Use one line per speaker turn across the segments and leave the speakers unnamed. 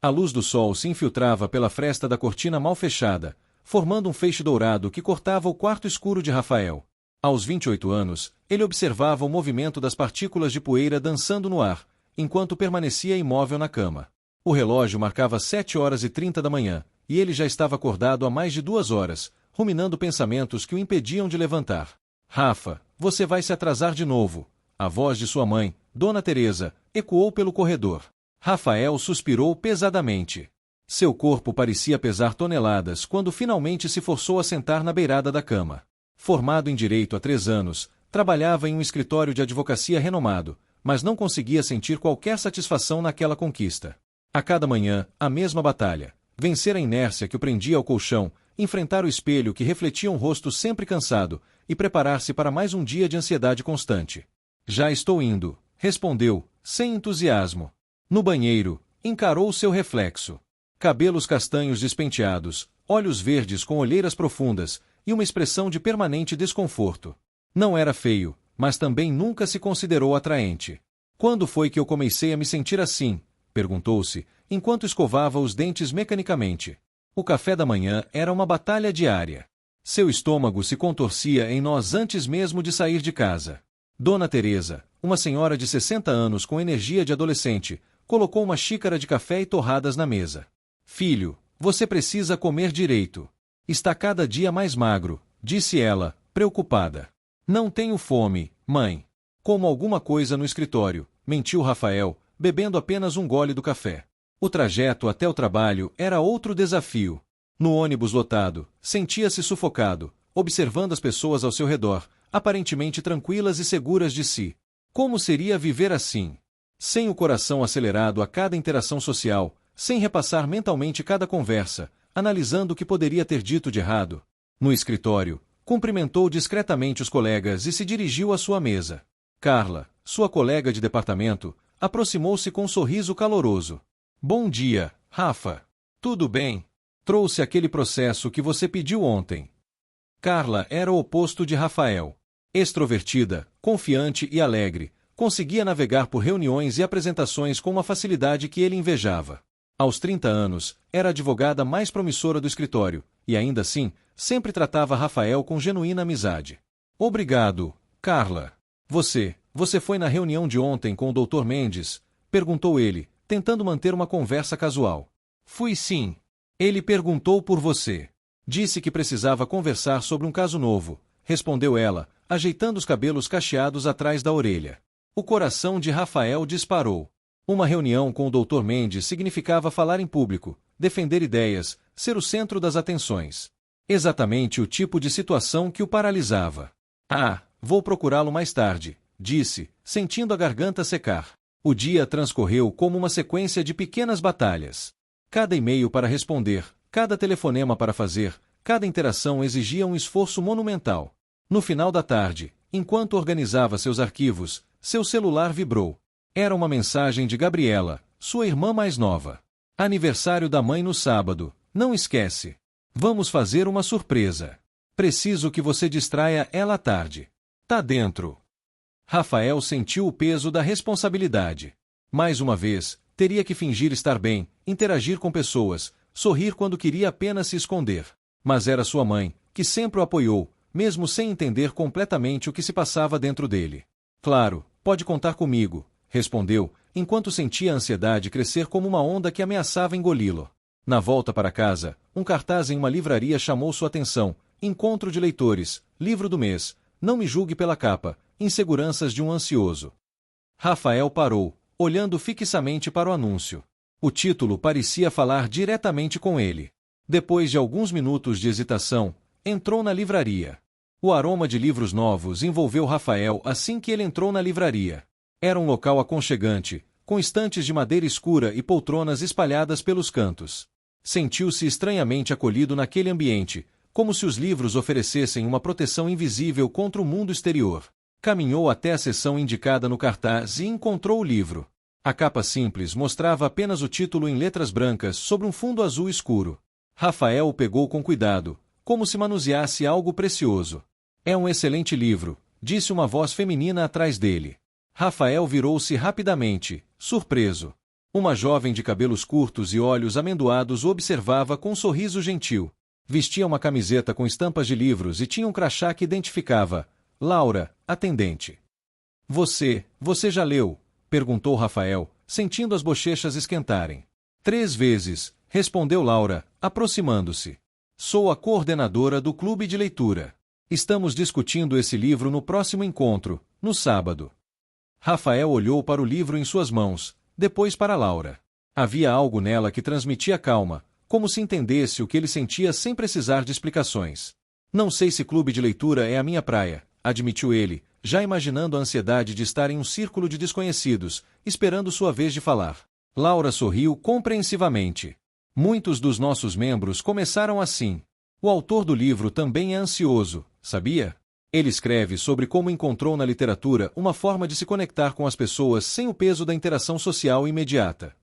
A luz do sol se infiltrava pela fresta da cortina mal fechada, formando um feixe dourado que cortava o quarto escuro de Rafael. Aos 28 anos, ele observava o movimento das partículas de poeira dançando no ar, enquanto permanecia imóvel na cama. O relógio marcava 7h30 da manhã, e ele já estava acordado há mais de 2 horas, ruminando pensamentos que o impediam de levantar. Rafa, você vai se atrasar de novo. A voz de sua mãe, Dona Teresa, ecoou pelo corredor. Rafael suspirou pesadamente. Seu corpo parecia pesar toneladas quando finalmente se forçou a sentar na beirada da cama. Formado em Direito há 3 anos, trabalhava em um escritório de advocacia renomado, mas não conseguia sentir qualquer satisfação naquela conquista. A cada manhã, a mesma batalha. Vencer a inércia que o prendia ao colchão, enfrentar o espelho que refletia um rosto sempre cansado e preparar-se para mais um dia de ansiedade constante. Já estou indo, respondeu, sem entusiasmo. No banheiro, encarou seu reflexo. Cabelos castanhos despenteados, olhos verdes com olheiras profundas e uma expressão de permanente desconforto. Não era feio, mas também nunca se considerou atraente. Quando foi que eu comecei a me sentir assim? Perguntou-se, enquanto escovava os dentes mecanicamente. O café da manhã era uma batalha diária. Seu estômago se contorcia em nós antes mesmo de sair de casa. Dona Teresa, uma senhora de 60 anos com energia de adolescente, colocou uma xícara de café e torradas na mesa. Filho, você precisa comer direito. Está cada dia mais magro, disse ela, preocupada. Não tenho fome, mãe. Como alguma coisa no escritório, mentiu Rafael, bebendo apenas um gole do café. O trajeto até o trabalho era outro desafio. No ônibus lotado, sentia-se sufocado, observando as pessoas ao seu redor, aparentemente tranquilas e seguras de si. Como seria viver assim? Sem o coração acelerado a cada interação social, sem repassar mentalmente cada conversa, analisando o que poderia ter dito de errado. No escritório, cumprimentou discretamente os colegas e se dirigiu à sua mesa. Carla, sua colega de departamento, aproximou-se com um sorriso caloroso. Bom dia, Rafa. Tudo bem? Trouxe aquele processo que você pediu ontem. Carla era o oposto de Rafael. Extrovertida, confiante e alegre, conseguia navegar por reuniões e apresentações com uma facilidade que ele invejava. Aos 30 anos, era a advogada mais promissora do escritório, e ainda assim, sempre tratava Rafael com genuína amizade. Obrigado, Carla. Você foi na reunião de ontem com o Dr. Mendes? Perguntou ele, tentando manter uma conversa casual. Fui sim. Ele perguntou por você. Disse que precisava conversar sobre um caso novo, respondeu ela, ajeitando os cabelos cacheados atrás da orelha. O coração de Rafael disparou. Uma reunião com o Dr. Mendes significava falar em público, defender ideias, ser o centro das atenções. Exatamente o tipo de situação que o paralisava. Ah, vou procurá-lo mais tarde, disse, sentindo a garganta secar. O dia transcorreu como uma sequência de pequenas batalhas. Cada e-mail para responder, cada telefonema para fazer, cada interação exigia um esforço monumental. No final da tarde, enquanto organizava seus arquivos, seu celular vibrou. Era uma mensagem de Gabriela, sua irmã mais nova. Aniversário da mãe no sábado, não esquece. Vamos fazer uma surpresa. Preciso que você distraia ela à tarde. Tá dentro. Rafael sentiu o peso da responsabilidade. Mais uma vez, teria que fingir estar bem, interagir com pessoas, sorrir quando queria apenas se esconder. Mas era sua mãe, que sempre o apoiou, mesmo sem entender completamente o que se passava dentro dele. Claro, pode contar comigo, respondeu, enquanto sentia a ansiedade crescer como uma onda que ameaçava engoli-lo. Na volta para casa, um cartaz em uma livraria chamou sua atenção. Encontro de leitores, livro do mês, não me julgue pela capa, inseguranças de um ansioso. Rafael parou, olhando fixamente para o anúncio. O título parecia falar diretamente com ele. Depois de alguns minutos de hesitação, entrou na livraria. O aroma de livros novos envolveu Rafael assim que ele entrou na livraria. Era um local aconchegante, com estantes de madeira escura e poltronas espalhadas pelos cantos. Sentiu-se estranhamente acolhido naquele ambiente, como se os livros oferecessem uma proteção invisível contra o mundo exterior. Caminhou até a seção indicada no cartaz e encontrou o livro. A capa simples mostrava apenas o título em letras brancas sobre um fundo azul escuro. Rafael o pegou com cuidado, como se manuseasse algo precioso. É um excelente livro, disse uma voz feminina atrás dele. Rafael virou-se rapidamente, surpreso. Uma jovem de cabelos curtos e olhos amendoados o observava com um sorriso gentil. Vestia uma camiseta com estampas de livros e tinha um crachá que identificava Laura, atendente. Você já leu? Perguntou Rafael, sentindo as bochechas esquentarem. 3 vezes, respondeu Laura, aproximando-se. Sou a coordenadora do clube de leitura. Estamos discutindo esse livro no próximo encontro, no sábado. Rafael olhou para o livro em suas mãos, depois para Laura. Havia algo nela que transmitia calma, como se entendesse o que ele sentia sem precisar de explicações. Não sei se clube de leitura é a minha praia, admitiu ele, já imaginando a ansiedade de estar em um círculo de desconhecidos, esperando sua vez de falar. Laura sorriu compreensivamente. Muitos dos nossos membros começaram assim. O autor do livro também é ansioso, sabia? Ele escreve sobre como encontrou na literatura uma forma de se conectar com as pessoas sem o peso da interação social imediata.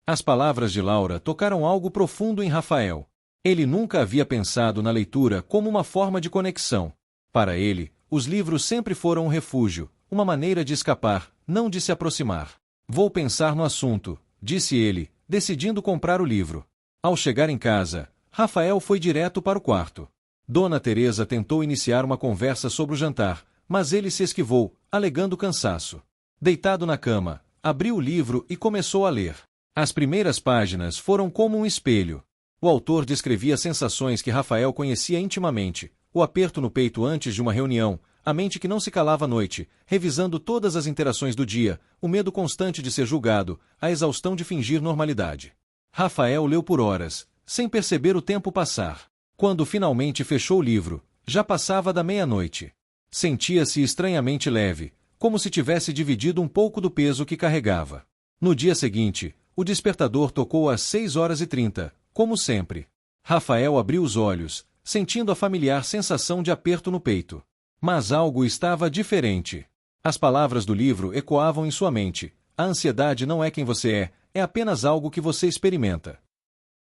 As palavras de Laura tocaram algo profundo em Rafael. Ele nunca havia pensado na leitura como uma forma de conexão. Para ele, os livros sempre foram um refúgio, uma maneira de escapar, não de se aproximar. Vou pensar no assunto, disse ele, decidindo comprar o livro. Ao chegar em casa, Rafael foi direto para o quarto. Dona Teresa tentou iniciar uma conversa sobre o jantar, mas ele se esquivou, alegando cansaço. Deitado na cama, abriu o livro e começou a ler. As primeiras páginas foram como um espelho. O autor descrevia sensações que Rafael conhecia intimamente, o aperto no peito antes de uma reunião, a mente que não se calava à noite, revisando todas as interações do dia, o medo constante de ser julgado, a exaustão de fingir normalidade. Rafael leu por horas, sem perceber o tempo passar. Quando finalmente fechou o livro, já passava da meia-noite. Sentia-se estranhamente leve, como se tivesse dividido um pouco do peso que carregava. No dia seguinte, o despertador tocou às 6h30, como sempre. Rafael abriu os olhos, sentindo a familiar sensação de aperto no peito. Mas algo estava diferente. As palavras do livro ecoavam em sua mente. A ansiedade não é quem você é apenas algo que você experimenta.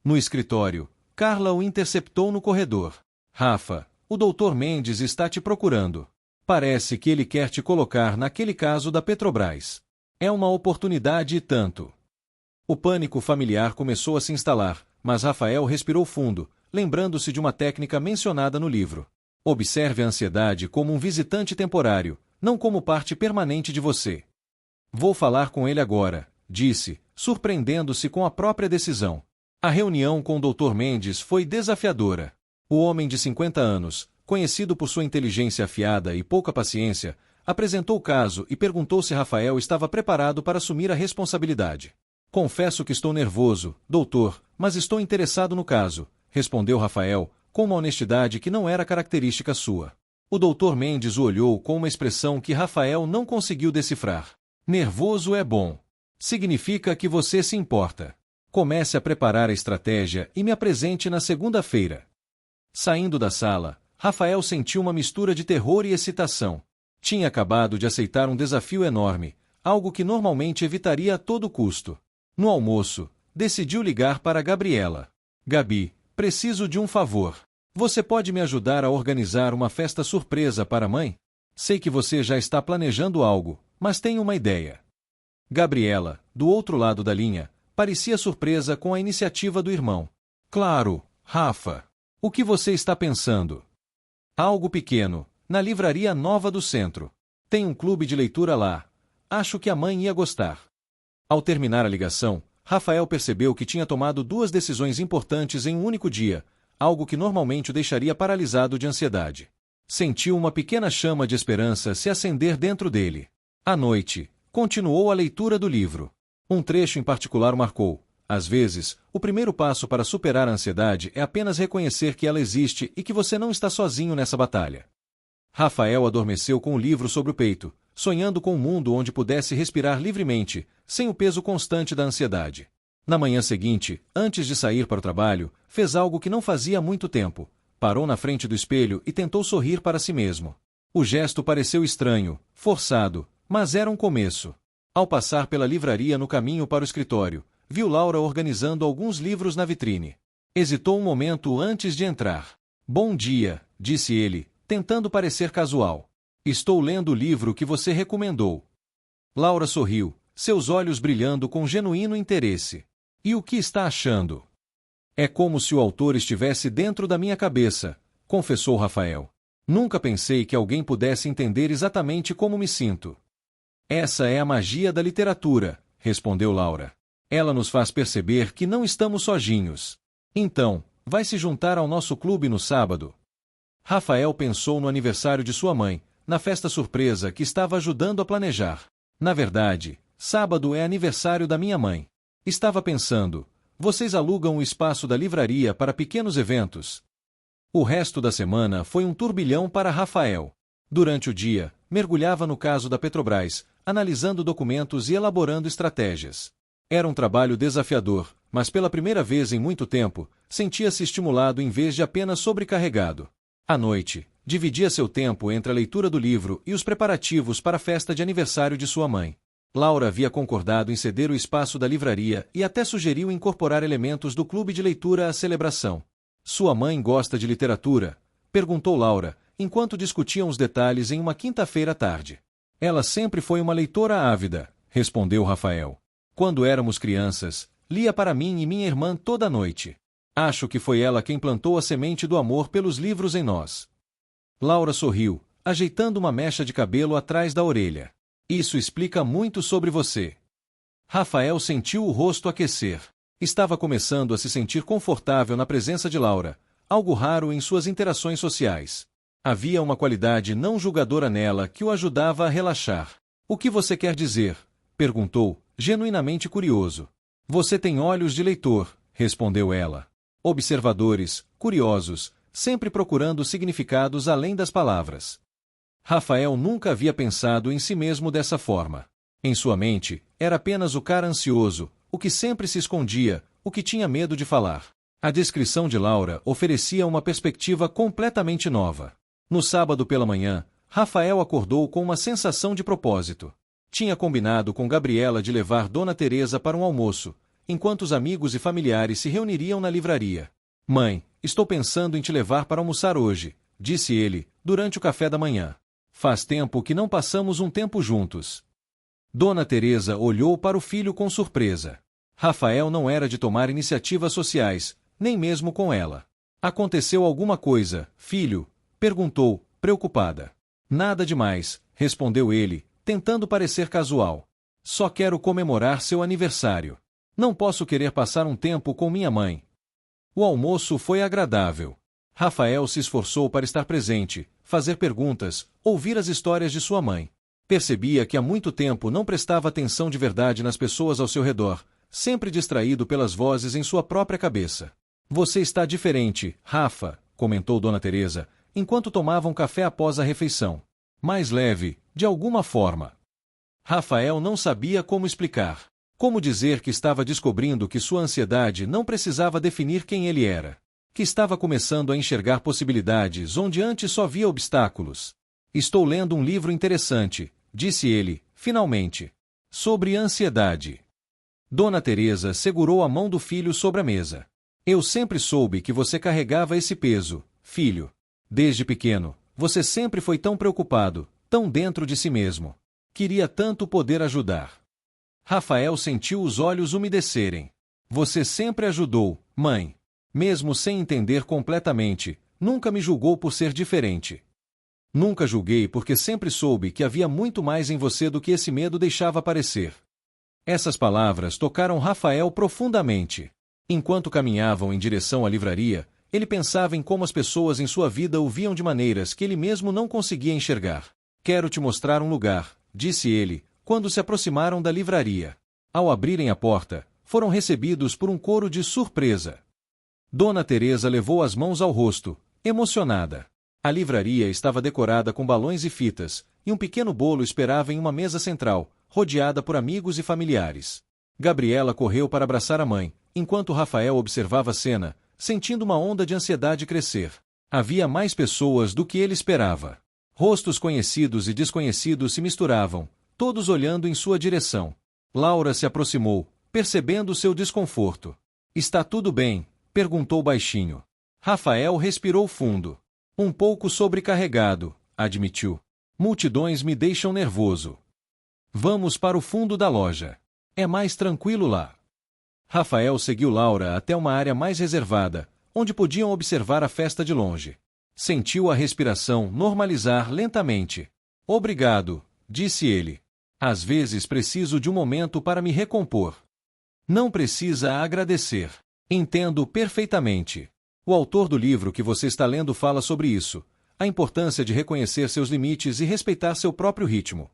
No escritório, Carla o interceptou no corredor. Rafa, o Dr. Mendes está te procurando. Parece que ele quer te colocar naquele caso da Petrobras. É uma oportunidade e tanto. O pânico familiar começou a se instalar, mas Rafael respirou fundo, lembrando-se de uma técnica mencionada no livro. Observe a ansiedade como um visitante temporário, não como parte permanente de você. Vou falar com ele agora, disse, surpreendendo-se com a própria decisão. A reunião com o Dr. Mendes foi desafiadora. O homem de 50 anos, conhecido por sua inteligência afiada e pouca paciência, apresentou o caso e perguntou se Rafael estava preparado para assumir a responsabilidade. Confesso que estou nervoso, doutor, mas estou interessado no caso, respondeu Rafael, com uma honestidade que não era característica sua. O Dr. Mendes o olhou com uma expressão que Rafael não conseguiu decifrar. Nervoso é bom. Significa que você se importa. Comece a preparar a estratégia e me apresente na segunda-feira. Saindo da sala, Rafael sentiu uma mistura de terror e excitação. Tinha acabado de aceitar um desafio enorme, algo que normalmente evitaria a todo custo. No almoço, decidiu ligar para Gabriela. Gabi, preciso de um favor. Você pode me ajudar a organizar uma festa surpresa para a mãe? Sei que você já está planejando algo, mas tenho uma ideia. Gabriela, do outro lado da linha, parecia surpresa com a iniciativa do irmão. Claro, Rafa. O que você está pensando? Algo pequeno, na livraria nova do centro. Tem um clube de leitura lá. Acho que a mãe ia gostar. Ao terminar a ligação, Rafael percebeu que tinha tomado 2 decisões importantes em um único dia, algo que normalmente o deixaria paralisado de ansiedade. Sentiu uma pequena chama de esperança se acender dentro dele. À noite, continuou a leitura do livro. Um trecho em particular o marcou. Às vezes, o primeiro passo para superar a ansiedade é apenas reconhecer que ela existe e que você não está sozinho nessa batalha. Rafael adormeceu com o livro sobre o peito, sonhando com um mundo onde pudesse respirar livremente, sem o peso constante da ansiedade. Na manhã seguinte, antes de sair para o trabalho, fez algo que não fazia há muito tempo. Parou na frente do espelho e tentou sorrir para si mesmo. O gesto pareceu estranho, forçado, mas era um começo. Ao passar pela livraria no caminho para o escritório, viu Laura organizando alguns livros na vitrine. Hesitou um momento antes de entrar. Bom dia, disse ele, tentando parecer casual. Estou lendo o livro que você recomendou. Laura sorriu, seus olhos brilhando com genuíno interesse. E o que está achando? É como se o autor estivesse dentro da minha cabeça, confessou Rafael. Nunca pensei que alguém pudesse entender exatamente como me sinto. Essa é a magia da literatura, respondeu Laura. Ela nos faz perceber que não estamos sozinhos. Então, vai se juntar ao nosso clube no sábado? Rafael pensou no aniversário de sua mãe, na festa surpresa que estava ajudando a planejar. Na verdade, sábado é aniversário da minha mãe. Estava pensando, vocês alugam o espaço da livraria para pequenos eventos? O resto da semana foi um turbilhão para Rafael. Durante o dia, mergulhava no caso da Petrobras, analisando documentos e elaborando estratégias. Era um trabalho desafiador, mas pela primeira vez em muito tempo, sentia-se estimulado em vez de apenas sobrecarregado. À noite, dividia seu tempo entre a leitura do livro e os preparativos para a festa de aniversário de sua mãe. Laura havia concordado em ceder o espaço da livraria e até sugeriu incorporar elementos do clube de leitura à celebração. Sua mãe gosta de literatura? Perguntou Laura, enquanto discutiam os detalhes em uma quinta-feira à tarde. Ela sempre foi uma leitora ávida, respondeu Rafael. Quando éramos crianças, lia para mim e minha irmã toda noite. Acho que foi ela quem plantou a semente do amor pelos livros em nós. Laura sorriu, ajeitando uma mecha de cabelo atrás da orelha. Isso explica muito sobre você. Rafael sentiu o rosto aquecer. Estava começando a se sentir confortável na presença de Laura, algo raro em suas interações sociais. Havia uma qualidade não julgadora nela que o ajudava a relaxar. O que você quer dizer? Perguntou, genuinamente curioso. Você tem olhos de leitor, respondeu ela. Observadores, curiosos, sempre procurando significados além das palavras. Rafael nunca havia pensado em si mesmo dessa forma. Em sua mente, era apenas o cara ansioso, o que sempre se escondia, o que tinha medo de falar. A descrição de Laura oferecia uma perspectiva completamente nova. No sábado pela manhã, Rafael acordou com uma sensação de propósito. Tinha combinado com Gabriela de levar Dona Teresa para um almoço, enquanto os amigos e familiares se reuniriam na livraria. Mãe, estou pensando em te levar para almoçar hoje, disse ele, durante o café da manhã. Faz tempo que não passamos um tempo juntos. Dona Teresa olhou para o filho com surpresa. Rafael não era de tomar iniciativas sociais, nem mesmo com ela. Aconteceu alguma coisa, filho? Perguntou, preocupada. Nada demais, respondeu ele, tentando parecer casual. Só quero comemorar seu aniversário. Não posso querer passar um tempo com minha mãe. O almoço foi agradável. Rafael se esforçou para estar presente, fazer perguntas, ouvir as histórias de sua mãe. Percebia que há muito tempo não prestava atenção de verdade nas pessoas ao seu redor, sempre distraído pelas vozes em sua própria cabeça. Você está diferente, Rafa, comentou Dona Teresa, enquanto tomavam café após a refeição. Mais leve, de alguma forma. Rafael não sabia como explicar. Como dizer que estava descobrindo que sua ansiedade não precisava definir quem ele era. Que estava começando a enxergar possibilidades onde antes só via obstáculos. Estou lendo um livro interessante, disse ele, finalmente. Sobre ansiedade. Dona Teresa segurou a mão do filho sobre a mesa. Eu sempre soube que você carregava esse peso, filho. Desde pequeno, você sempre foi tão preocupado, tão dentro de si mesmo. Queria tanto poder ajudar. Rafael sentiu os olhos umedecerem. Você sempre ajudou, mãe. Mesmo sem entender completamente, nunca me julgou por ser diferente. Nunca julguei porque sempre soube que havia muito mais em você do que esse medo deixava parecer. Essas palavras tocaram Rafael profundamente. Enquanto caminhavam em direção à livraria, ele pensava em como as pessoas em sua vida o viam de maneiras que ele mesmo não conseguia enxergar. Quero te mostrar um lugar, disse ele, quando se aproximaram da livraria. Ao abrirem a porta, foram recebidos por um coro de surpresa. Dona Teresa levou as mãos ao rosto, emocionada. A livraria estava decorada com balões e fitas, e um pequeno bolo esperava em uma mesa central, rodeada por amigos e familiares. Gabriela correu para abraçar a mãe, enquanto Rafael observava a cena, sentindo uma onda de ansiedade crescer. Havia mais pessoas do que ele esperava. Rostos conhecidos e desconhecidos se misturavam, todos olhando em sua direção. Laura se aproximou, percebendo seu desconforto. Está tudo bem? Perguntou baixinho. Rafael respirou fundo. Um pouco sobrecarregado, admitiu. Multidões me deixam nervoso. Vamos para o fundo da loja. É mais tranquilo lá. Rafael seguiu Laura até uma área mais reservada, onde podiam observar a festa de longe. Sentiu a respiração normalizar lentamente. Obrigado, disse ele. Às vezes preciso de um momento para me recompor. Não precisa agradecer. Entendo perfeitamente. O autor do livro que você está lendo fala sobre isso, a importância de reconhecer seus limites e respeitar seu próprio ritmo.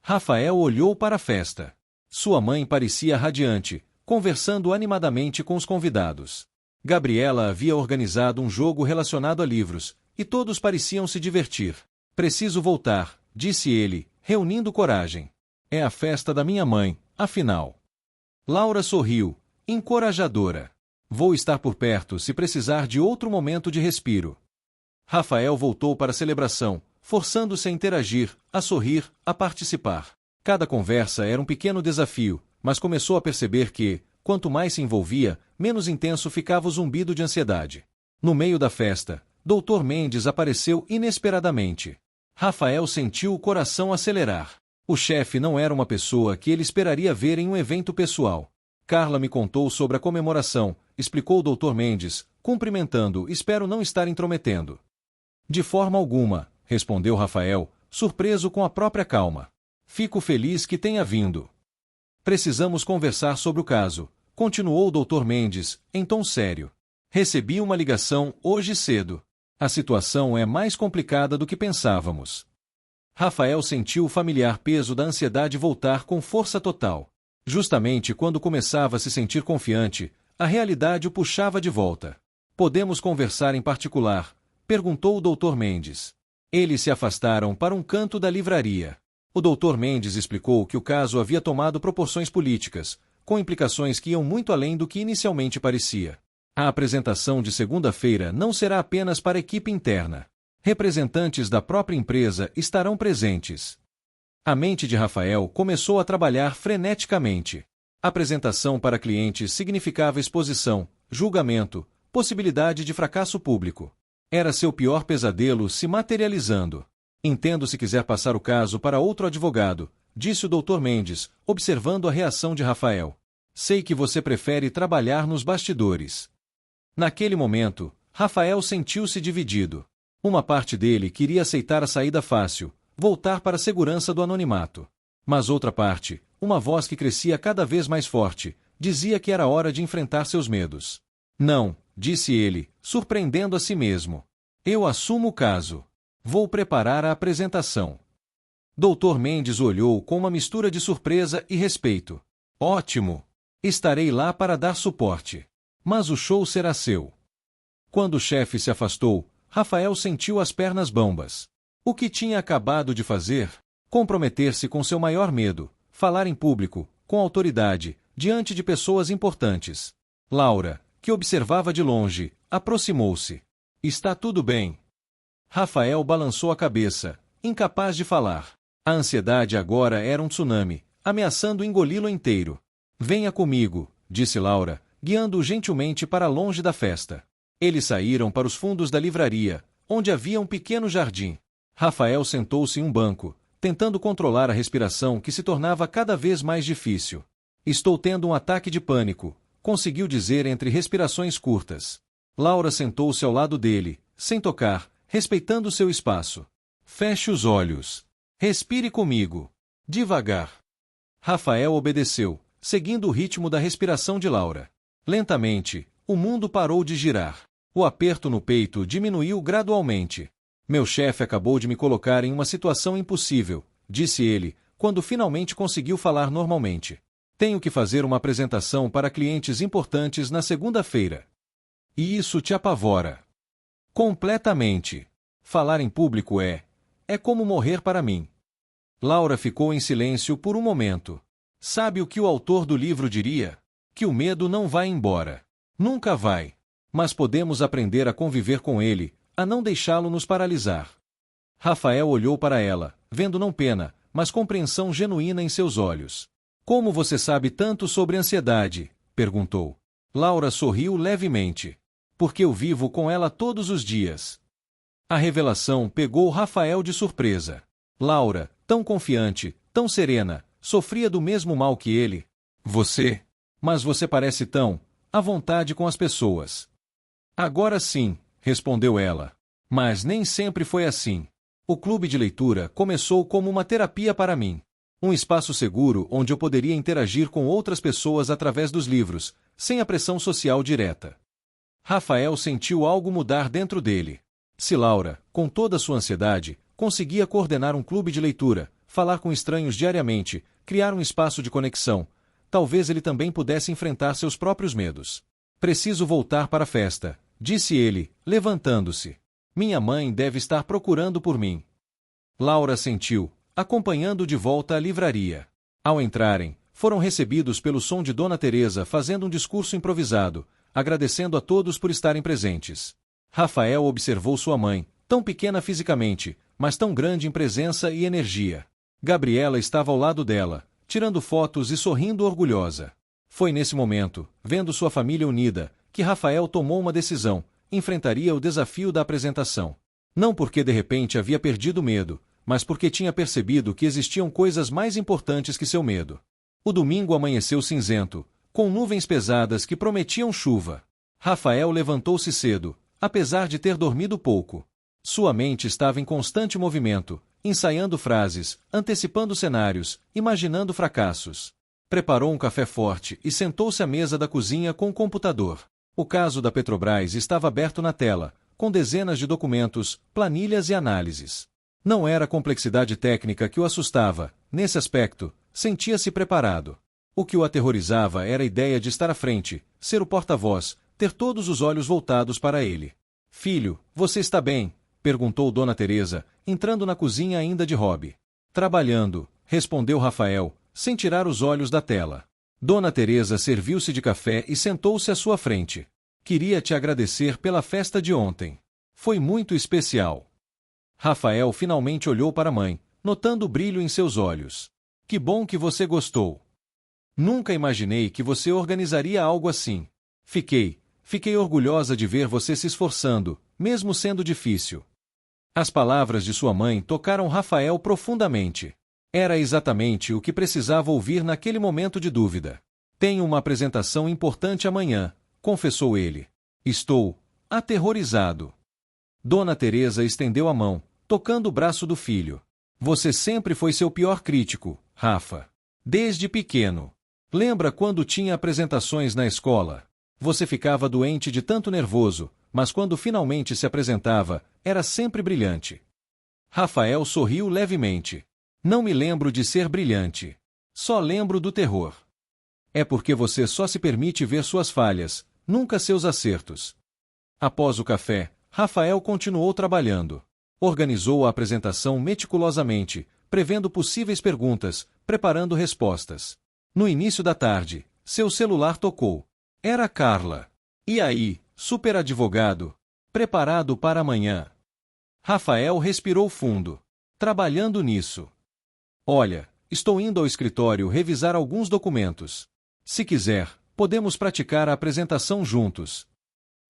Rafael olhou para a festa. Sua mãe parecia radiante, conversando animadamente com os convidados. Gabriela havia organizado um jogo relacionado a livros, e todos pareciam se divertir. Preciso voltar, disse ele, reunindo coragem. É a festa da minha mãe, afinal. Laura sorriu, encorajadora. Vou estar por perto se precisar de outro momento de respiro. Rafael voltou para a celebração, forçando-se a interagir, a sorrir, a participar. Cada conversa era um pequeno desafio, mas começou a perceber que, quanto mais se envolvia, menos intenso ficava o zumbido de ansiedade. No meio da festa, Dr. Mendes apareceu inesperadamente. Rafael sentiu o coração acelerar. O chefe não era uma pessoa que ele esperaria ver em um evento pessoal. Carla me contou sobre a comemoração, explicou o Dr. Mendes, cumprimentando, espero não estar intrometendo. De forma alguma, respondeu Rafael, surpreso com a própria calma. Fico feliz que tenha vindo. Precisamos conversar sobre o caso, continuou o Dr. Mendes, em tom sério. Recebi uma ligação hoje cedo. A situação é mais complicada do que pensávamos. Rafael sentiu o familiar peso da ansiedade voltar com força total. Justamente quando começava a se sentir confiante, a realidade o puxava de volta. Podemos conversar em particular? Perguntou o Dr. Mendes. Eles se afastaram para um canto da livraria. O Dr. Mendes explicou que o caso havia tomado proporções políticas, com implicações que iam muito além do que inicialmente parecia. A apresentação de segunda-feira não será apenas para a equipe interna. Representantes da própria empresa estarão presentes. A mente de Rafael começou a trabalhar freneticamente. Apresentação para clientes significava exposição, julgamento, possibilidade de fracasso público. Era seu pior pesadelo se materializando. Entendo se quiser passar o caso para outro advogado, disse o Dr. Mendes, observando a reação de Rafael. Sei que você prefere trabalhar nos bastidores. Naquele momento, Rafael sentiu-se dividido. Uma parte dele queria aceitar a saída fácil, voltar para a segurança do anonimato. Mas outra parte, uma voz que crescia cada vez mais forte, dizia que era hora de enfrentar seus medos. Não, disse ele, surpreendendo a si mesmo. Eu assumo o caso. Vou preparar a apresentação. Dr. Mendes olhou com uma mistura de surpresa e respeito. Ótimo! Estarei lá para dar suporte. Mas o show será seu. Quando o chefe se afastou, Rafael sentiu as pernas bambas. O que tinha acabado de fazer? Comprometer-se com seu maior medo, falar em público, com autoridade, diante de pessoas importantes. Laura, que observava de longe, aproximou-se. Está tudo bem. Rafael balançou a cabeça, incapaz de falar. A ansiedade agora era um tsunami, ameaçando engoli-lo inteiro. Venha comigo, disse Laura, guiando-o gentilmente para longe da festa. Eles saíram para os fundos da livraria, onde havia um pequeno jardim. Rafael sentou-se em um banco, tentando controlar a respiração que se tornava cada vez mais difícil. Estou tendo um ataque de pânico, conseguiu dizer entre respirações curtas. Laura sentou-se ao lado dele, sem tocar, respeitando seu espaço. Feche os olhos. Respire comigo. Devagar. Rafael obedeceu, seguindo o ritmo da respiração de Laura. Lentamente, o mundo parou de girar. O aperto no peito diminuiu gradualmente. Meu chefe acabou de me colocar em uma situação impossível, disse ele, quando finalmente conseguiu falar normalmente. Tenho que fazer uma apresentação para clientes importantes na segunda-feira. E isso te apavora. Completamente. Falar em público é como morrer para mim. Laura ficou em silêncio por um momento. Sabe o que o autor do livro diria? Que o medo não vai embora. Nunca vai. Mas podemos aprender a conviver com ele, a não deixá-lo nos paralisar. Rafael olhou para ela, vendo não pena, mas compreensão genuína em seus olhos. Como você sabe tanto sobre ansiedade? Perguntou. Laura sorriu levemente. Porque eu vivo com ela todos os dias. A revelação pegou Rafael de surpresa. Laura, tão confiante, tão serena, sofria do mesmo mal que ele. Você? Mas você parece tão à vontade com as pessoas. Agora sim, respondeu ela. Mas nem sempre foi assim. O clube de leitura começou como uma terapia para mim. Um espaço seguro onde eu poderia interagir com outras pessoas através dos livros, sem a pressão social direta. Rafael sentiu algo mudar dentro dele. Se Laura, com toda sua ansiedade, conseguia coordenar um clube de leitura, falar com estranhos diariamente, criar um espaço de conexão, talvez ele também pudesse enfrentar seus próprios medos. Preciso voltar para a festa, disse ele, levantando-se. Minha mãe deve estar procurando por mim. Laura sentiu, acompanhando de volta à livraria. Ao entrarem, foram recebidos pelo som de Dona Teresa fazendo um discurso improvisado, agradecendo a todos por estarem presentes. Rafael observou sua mãe, tão pequena fisicamente, mas tão grande em presença e energia. Gabriela estava ao lado dela, tirando fotos e sorrindo orgulhosa. Foi nesse momento, vendo sua família unida, que Rafael tomou uma decisão: enfrentaria o desafio da apresentação. Não porque de repente havia perdido o medo, mas porque tinha percebido que existiam coisas mais importantes que seu medo. O domingo amanheceu cinzento, com nuvens pesadas que prometiam chuva. Rafael levantou-se cedo, apesar de ter dormido pouco. Sua mente estava em constante movimento, ensaiando frases, antecipando cenários, imaginando fracassos. Preparou um café forte e sentou-se à mesa da cozinha com o computador. O caso da Petrobras estava aberto na tela, com dezenas de documentos, planilhas e análises. Não era a complexidade técnica que o assustava, nesse aspecto, sentia-se preparado. O que o aterrorizava era a ideia de estar à frente, ser o porta-voz, ter todos os olhos voltados para ele. Filho, você está bem? Perguntou Dona Teresa, entrando na cozinha ainda de hobby. Trabalhando, respondeu Rafael, sem tirar os olhos da tela. Dona Teresa serviu-se de café e sentou-se à sua frente. Queria te agradecer pela festa de ontem. Foi muito especial. Rafael finalmente olhou para a mãe, notando o brilho em seus olhos. Que bom que você gostou. Nunca imaginei que você organizaria algo assim. Fiquei orgulhosa de ver você se esforçando, mesmo sendo difícil. As palavras de sua mãe tocaram Rafael profundamente. Era exatamente o que precisava ouvir naquele momento de dúvida. Tenho uma apresentação importante amanhã, confessou ele. Estou aterrorizado. Dona Teresa estendeu a mão, tocando o braço do filho. Você sempre foi seu pior crítico, Rafa. Desde pequeno. Lembra quando tinha apresentações na escola? Você ficava doente de tanto nervoso, mas quando finalmente se apresentava, era sempre brilhante. Rafael sorriu levemente. Não me lembro de ser brilhante. Só lembro do terror. É porque você só se permite ver suas falhas, nunca seus acertos. Após o café, Rafael continuou trabalhando. Organizou a apresentação meticulosamente, prevendo possíveis perguntas, preparando respostas. No início da tarde, seu celular tocou. Era Carla. E aí, superadvogado? Preparado para amanhã? Rafael respirou fundo. Trabalhando nisso. Olha, estou indo ao escritório revisar alguns documentos. Se quiser, podemos praticar a apresentação juntos.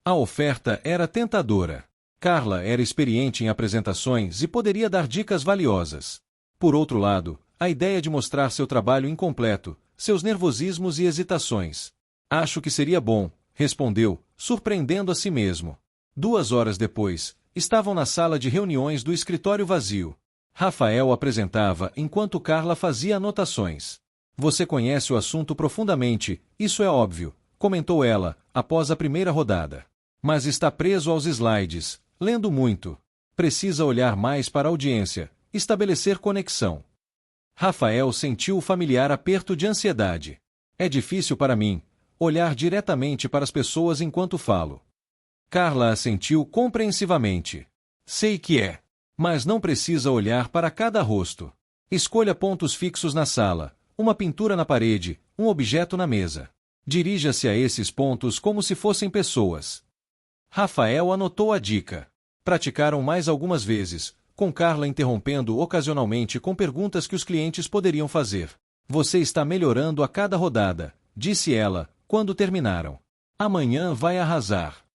A oferta era tentadora. Carla era experiente em apresentações e poderia dar dicas valiosas. Por outro lado, a ideia de mostrar seu trabalho incompleto, seus nervosismos e hesitações. Acho que seria bom, respondeu, surpreendendo a si mesmo. 2 horas depois, estavam na sala de reuniões do escritório vazio. Rafael apresentava enquanto Carla fazia anotações. Você conhece o assunto profundamente, isso é óbvio, comentou ela, após a primeira rodada. Mas está preso aos slides, lendo muito. Precisa olhar mais para a audiência, estabelecer conexão. Rafael sentiu o familiar aperto de ansiedade. É difícil para mim olhar diretamente para as pessoas enquanto falo. Carla assentiu compreensivamente. Sei que é. Mas não precisa olhar para cada rosto. Escolha pontos fixos na sala, uma pintura na parede, um objeto na mesa. Dirija-se a esses pontos como se fossem pessoas. Rafael anotou a dica. Praticaram mais algumas vezes, com Carla interrompendo ocasionalmente com perguntas que os clientes poderiam fazer. Você está melhorando a cada rodada, disse ela, quando terminaram. Amanhã vai arrasar.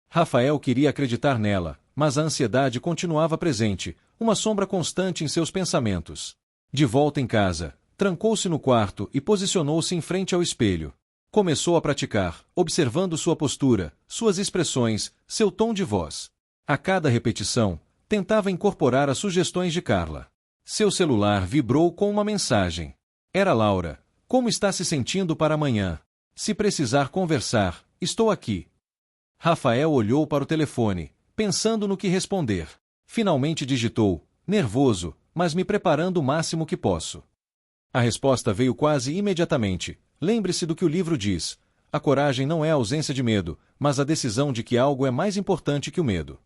Rafael queria acreditar nela, mas a ansiedade continuava presente, uma sombra constante em seus pensamentos. De volta em casa, trancou-se no quarto e posicionou-se em frente ao espelho. Começou a praticar, observando sua postura, suas expressões, seu tom de voz. A cada repetição, tentava incorporar as sugestões de Carla. Seu celular vibrou com uma mensagem. Era Laura. Como está se sentindo para amanhã? Se precisar conversar, estou aqui. Rafael olhou para o telefone, pensando no que responder. Finalmente digitou, nervoso, mas me preparando o máximo que posso. A resposta veio quase imediatamente. Lembre-se do que o livro diz. A coragem não é a ausência de medo, mas a decisão de que algo é mais importante que o medo.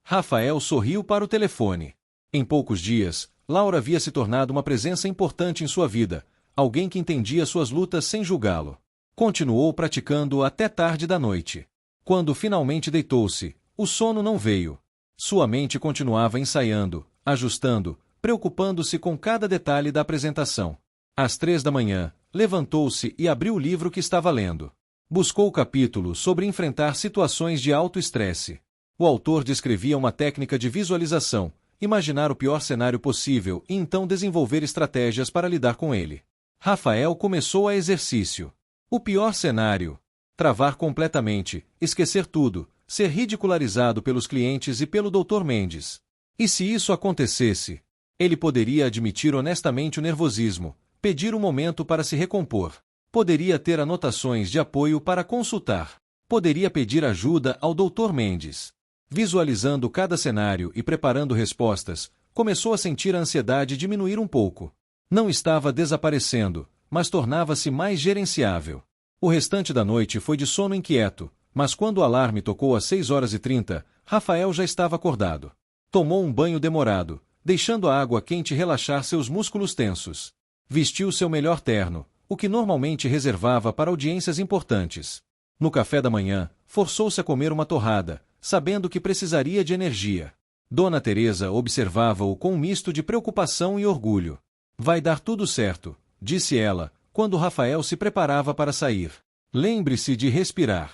Rafael sorriu para o telefone. Em poucos dias, Laura havia se tornado uma presença importante em sua vida, alguém que entendia suas lutas sem julgá-lo. Continuou praticando até tarde da noite. Quando finalmente deitou-se, o sono não veio. Sua mente continuava ensaiando, ajustando, preocupando-se com cada detalhe da apresentação. Às 3 da manhã, levantou-se e abriu o livro que estava lendo. Buscou o capítulo sobre enfrentar situações de alto estresse. O autor descrevia uma técnica de visualização, imaginar o pior cenário possível e então desenvolver estratégias para lidar com ele. Rafael começou a exercício. O pior cenário. Travar completamente, esquecer tudo, ser ridicularizado pelos clientes e pelo Dr. Mendes. E se isso acontecesse? Ele poderia admitir honestamente o nervosismo, pedir um momento para se recompor. Poderia ter anotações de apoio para consultar. Poderia pedir ajuda ao Dr. Mendes. Visualizando cada cenário e preparando respostas, começou a sentir a ansiedade diminuir um pouco. Não estava desaparecendo, mas tornava-se mais gerenciável. O restante da noite foi de sono inquieto, mas quando o alarme tocou às 6h30, Rafael já estava acordado. Tomou um banho demorado, deixando a água quente relaxar seus músculos tensos. Vestiu seu melhor terno, o que normalmente reservava para audiências importantes. No café da manhã, forçou-se a comer uma torrada, sabendo que precisaria de energia. Dona Teresa observava-o com um misto de preocupação e orgulho. Vai dar tudo certo, disse ela, quando Rafael se preparava para sair. Lembre-se de respirar.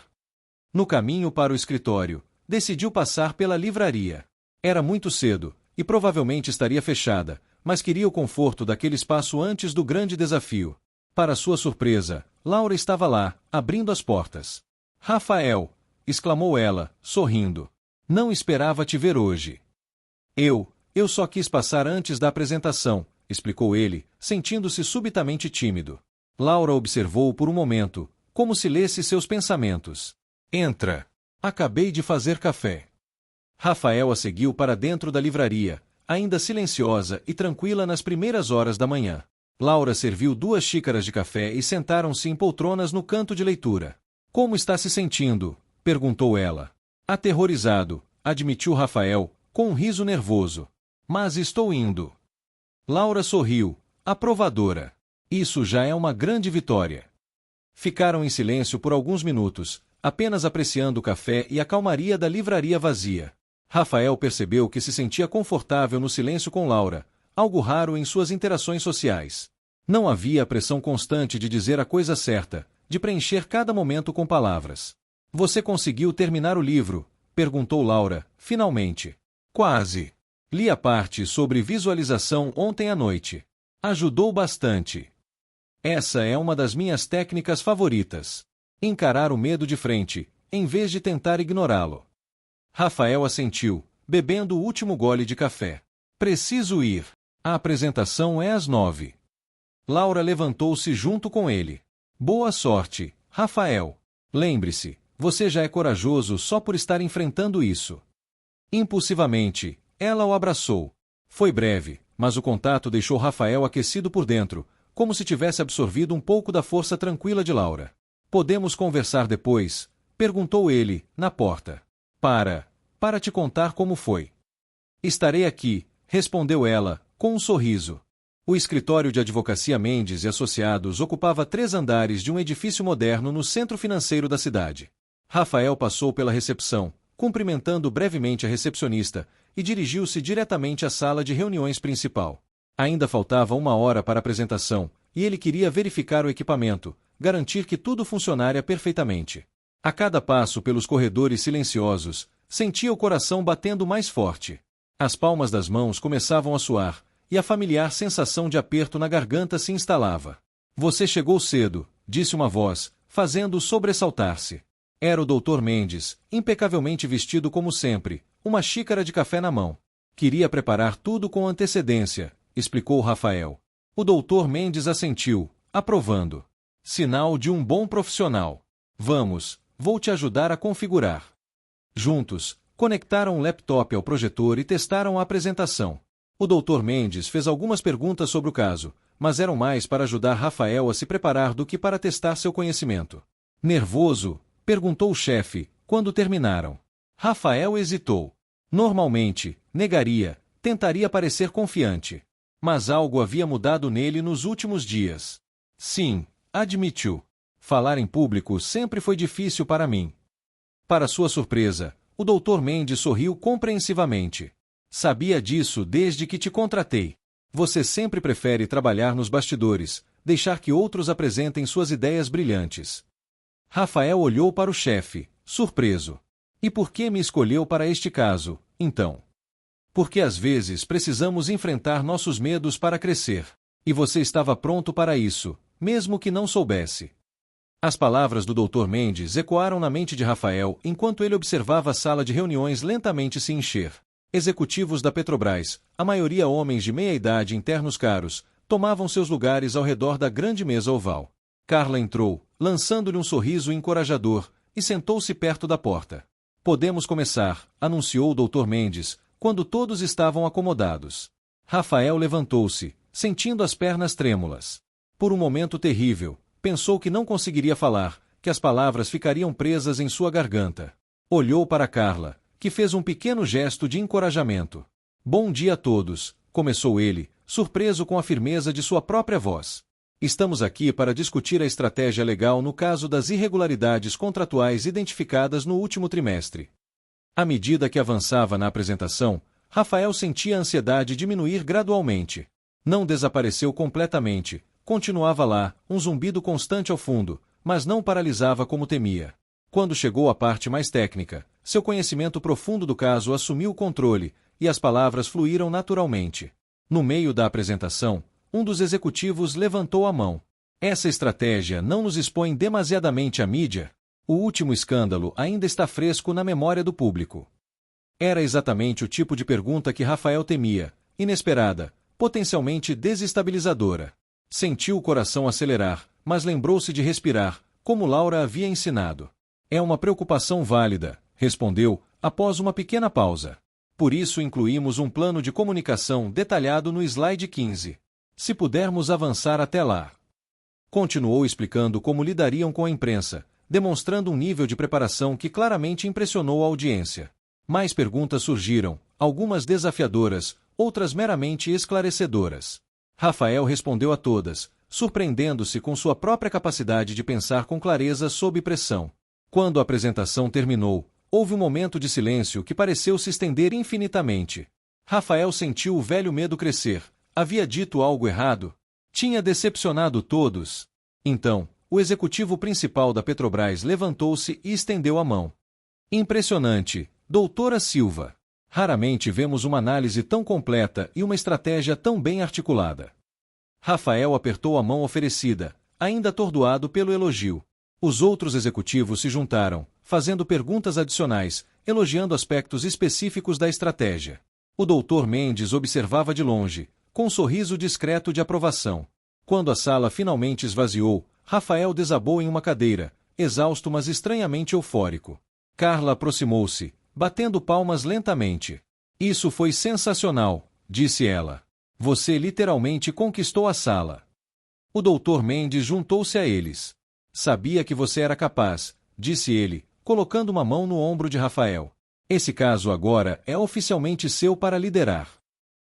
No caminho para o escritório, decidiu passar pela livraria. Era muito cedo, e provavelmente estaria fechada, mas queria o conforto daquele espaço antes do grande desafio. Para sua surpresa, Laura estava lá, abrindo as portas. Rafael! Exclamou ela, sorrindo. Não esperava te ver hoje. Eu só quis passar antes da apresentação, explicou ele, sentindo-se subitamente tímido. Laura observou por um momento, como se lesse seus pensamentos. Entra. Acabei de fazer café. Rafael a seguiu para dentro da livraria, ainda silenciosa e tranquila nas primeiras horas da manhã. Laura serviu 2 xícaras de café e sentaram-se em poltronas no canto de leitura. Como está se sentindo? Perguntou ela. Aterrorizado, admitiu Rafael, com um riso nervoso. Mas estou indo. Laura sorriu, aprovadora. Isso já é uma grande vitória. Ficaram em silêncio por alguns minutos, apenas apreciando o café e a calmaria da livraria vazia. Rafael percebeu que se sentia confortável no silêncio com Laura, algo raro em suas interações sociais. Não havia a pressão constante de dizer a coisa certa, de preencher cada momento com palavras. Você conseguiu terminar o livro? Perguntou Laura, finalmente. Quase. Li a parte sobre visualização ontem à noite. Ajudou bastante. Essa é uma das minhas técnicas favoritas. Encarar o medo de frente, em vez de tentar ignorá-lo. Rafael assentiu, bebendo o último gole de café. Preciso ir. A apresentação é às 9. Laura levantou-se junto com ele. Boa sorte, Rafael. Lembre-se, você já é corajoso só por estar enfrentando isso. Impulsivamente, ela o abraçou. Foi breve, mas o contato deixou Rafael aquecido por dentro, como se tivesse absorvido um pouco da força tranquila de Laura. Podemos conversar depois? Perguntou ele, na porta. Para te contar como foi. Estarei aqui, respondeu ela, com um sorriso. O escritório de advocacia Mendes e Associados ocupava 3 andares de um edifício moderno no centro financeiro da cidade. Rafael passou pela recepção, cumprimentando brevemente a recepcionista, e dirigiu-se diretamente à sala de reuniões principal. Ainda faltava 1 hora para a apresentação, e ele queria verificar o equipamento, garantir que tudo funcionaria perfeitamente. A cada passo pelos corredores silenciosos, sentia o coração batendo mais forte. As palmas das mãos começavam a suar, e a familiar sensação de aperto na garganta se instalava. Você chegou cedo, disse uma voz, fazendo-o sobressaltar-se. Era o Dr. Mendes, impecavelmente vestido como sempre, uma xícara de café na mão. Queria preparar tudo com antecedência, explicou Rafael. O Dr. Mendes assentiu, aprovando. Sinal de um bom profissional. Vamos, vou te ajudar a configurar. Juntos, conectaram o laptop ao projetor e testaram a apresentação. O Dr. Mendes fez algumas perguntas sobre o caso, mas eram mais para ajudar Rafael a se preparar do que para testar seu conhecimento. Nervoso? Perguntou o chefe, quando terminaram. Rafael hesitou. Normalmente, negaria, tentaria parecer confiante. Mas algo havia mudado nele nos últimos dias. Sim, admitiu. Falar em público sempre foi difícil para mim. Para sua surpresa, o Dr. Mendes sorriu compreensivamente. Sabia disso desde que te contratei. Você sempre prefere trabalhar nos bastidores, deixar que outros apresentem suas ideias brilhantes. Rafael olhou para o chefe, surpreso. E por que me escolheu para este caso, então? Porque às vezes precisamos enfrentar nossos medos para crescer. E você estava pronto para isso, mesmo que não soubesse. As palavras do Dr. Mendes ecoaram na mente de Rafael enquanto ele observava a sala de reuniões lentamente se encher. Executivos da Petrobras, a maioria homens de meia-idade em ternos caros, tomavam seus lugares ao redor da grande mesa oval. Carla entrou, lançando-lhe um sorriso encorajador, e sentou-se perto da porta. Podemos começar, anunciou o Dr. Mendes, quando todos estavam acomodados. Rafael levantou-se, sentindo as pernas trêmulas. Por um momento terrível, pensou que não conseguiria falar, que as palavras ficariam presas em sua garganta. Olhou para Carla, que fez um pequeno gesto de encorajamento. Bom dia a todos, começou ele, surpreso com a firmeza de sua própria voz. Estamos aqui para discutir a estratégia legal no caso das irregularidades contratuais identificadas no último trimestre. À medida que avançava na apresentação, Rafael sentia a ansiedade diminuir gradualmente. Não desapareceu completamente, continuava lá, um zumbido constante ao fundo, mas não paralisava como temia. Quando chegou à parte mais técnica, seu conhecimento profundo do caso assumiu o controle, e as palavras fluíram naturalmente. No meio da apresentação, um dos executivos levantou a mão. Essa estratégia não nos expõe demasiadamente à mídia? O último escândalo ainda está fresco na memória do público. Era exatamente o tipo de pergunta que Rafael temia, inesperada, potencialmente desestabilizadora. Sentiu o coração acelerar, mas lembrou-se de respirar, como Laura havia ensinado. É uma preocupação válida, respondeu, após uma pequena pausa. Por isso incluímos um plano de comunicação detalhado no slide 15. Se pudermos avançar até lá. Continuou explicando como lidariam com a imprensa, demonstrando um nível de preparação que claramente impressionou a audiência. Mais perguntas surgiram, algumas desafiadoras, outras meramente esclarecedoras. Rafael respondeu a todas, surpreendendo-se com sua própria capacidade de pensar com clareza sob pressão. Quando a apresentação terminou, houve um momento de silêncio que pareceu se estender infinitamente. Rafael sentiu o velho medo crescer. Havia dito algo errado? Tinha decepcionado todos? Então, o executivo principal da Petrobras levantou-se e estendeu a mão. Impressionante, doutora Silva. Raramente vemos uma análise tão completa e uma estratégia tão bem articulada. Rafael apertou a mão oferecida, ainda atordoado pelo elogio. Os outros executivos se juntaram, fazendo perguntas adicionais, elogiando aspectos específicos da estratégia. O Dr. Mendes observava de longe, com um sorriso discreto de aprovação. Quando a sala finalmente esvaziou, Rafael desabou em uma cadeira, exausto mas estranhamente eufórico. Carla aproximou-se, batendo palmas lentamente. Isso foi sensacional, disse ela. Você literalmente conquistou a sala. O Dr. Mendes juntou-se a eles. Sabia que você era capaz, disse ele, colocando uma mão no ombro de Rafael. Esse caso agora é oficialmente seu para liderar.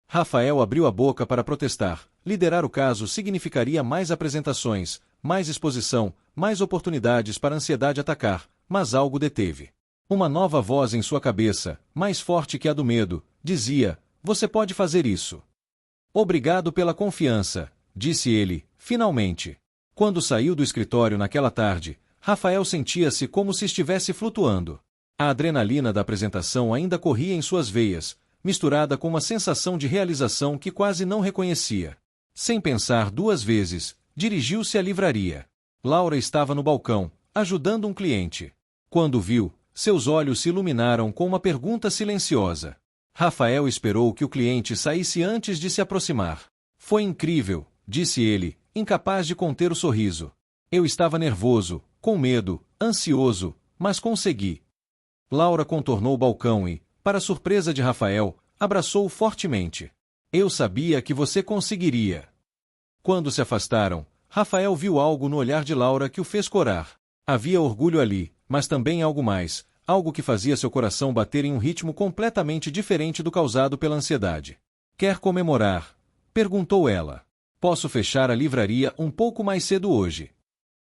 Rafael abriu a boca para protestar. Liderar o caso significaria mais apresentações, mais exposição, mais oportunidades para a ansiedade atacar, mas algo deteve. Uma nova voz em sua cabeça, mais forte que a do medo, dizia: você pode fazer isso. Obrigado pela confiança, disse ele, finalmente. Quando saiu do escritório naquela tarde, Rafael sentia-se como se estivesse flutuando. A adrenalina da apresentação ainda corria em suas veias, misturada com uma sensação de realização que quase não reconhecia. Sem pensar duas vezes, dirigiu-se à livraria. Laura estava no balcão, ajudando um cliente. Quando viu, seus olhos se iluminaram com uma pergunta silenciosa. Rafael esperou que o cliente saísse antes de se aproximar. Foi incrível, disse ele, incapaz de conter o sorriso. Eu estava nervoso, com medo, ansioso, mas consegui. Laura contornou o balcão e, para surpresa de Rafael, abraçou-o fortemente. Eu sabia que você conseguiria. Quando se afastaram, Rafael viu algo no olhar de Laura que o fez corar. Havia orgulho ali, mas também algo mais, algo que fazia seu coração bater em um ritmo completamente diferente do causado pela ansiedade. Quer comemorar? Perguntou ela. Posso fechar a livraria um pouco mais cedo hoje.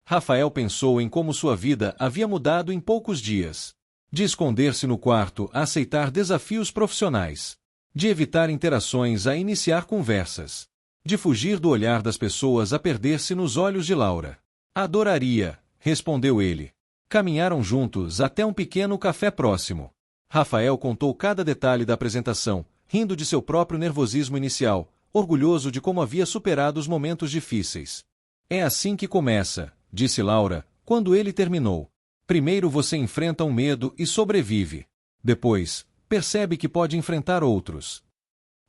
Rafael pensou em como sua vida havia mudado em poucos dias. De esconder-se no quarto a aceitar desafios profissionais. De evitar interações a iniciar conversas. De fugir do olhar das pessoas a perder-se nos olhos de Laura. Adoraria, respondeu ele. Caminharam juntos até um pequeno café próximo. Rafael contou cada detalhe da apresentação, rindo de seu próprio nervosismo inicial, orgulhoso de como havia superado os momentos difíceis. É assim que começa, disse Laura, quando ele terminou. Primeiro você enfrenta um medo e sobrevive. Depois, percebe que pode enfrentar outros.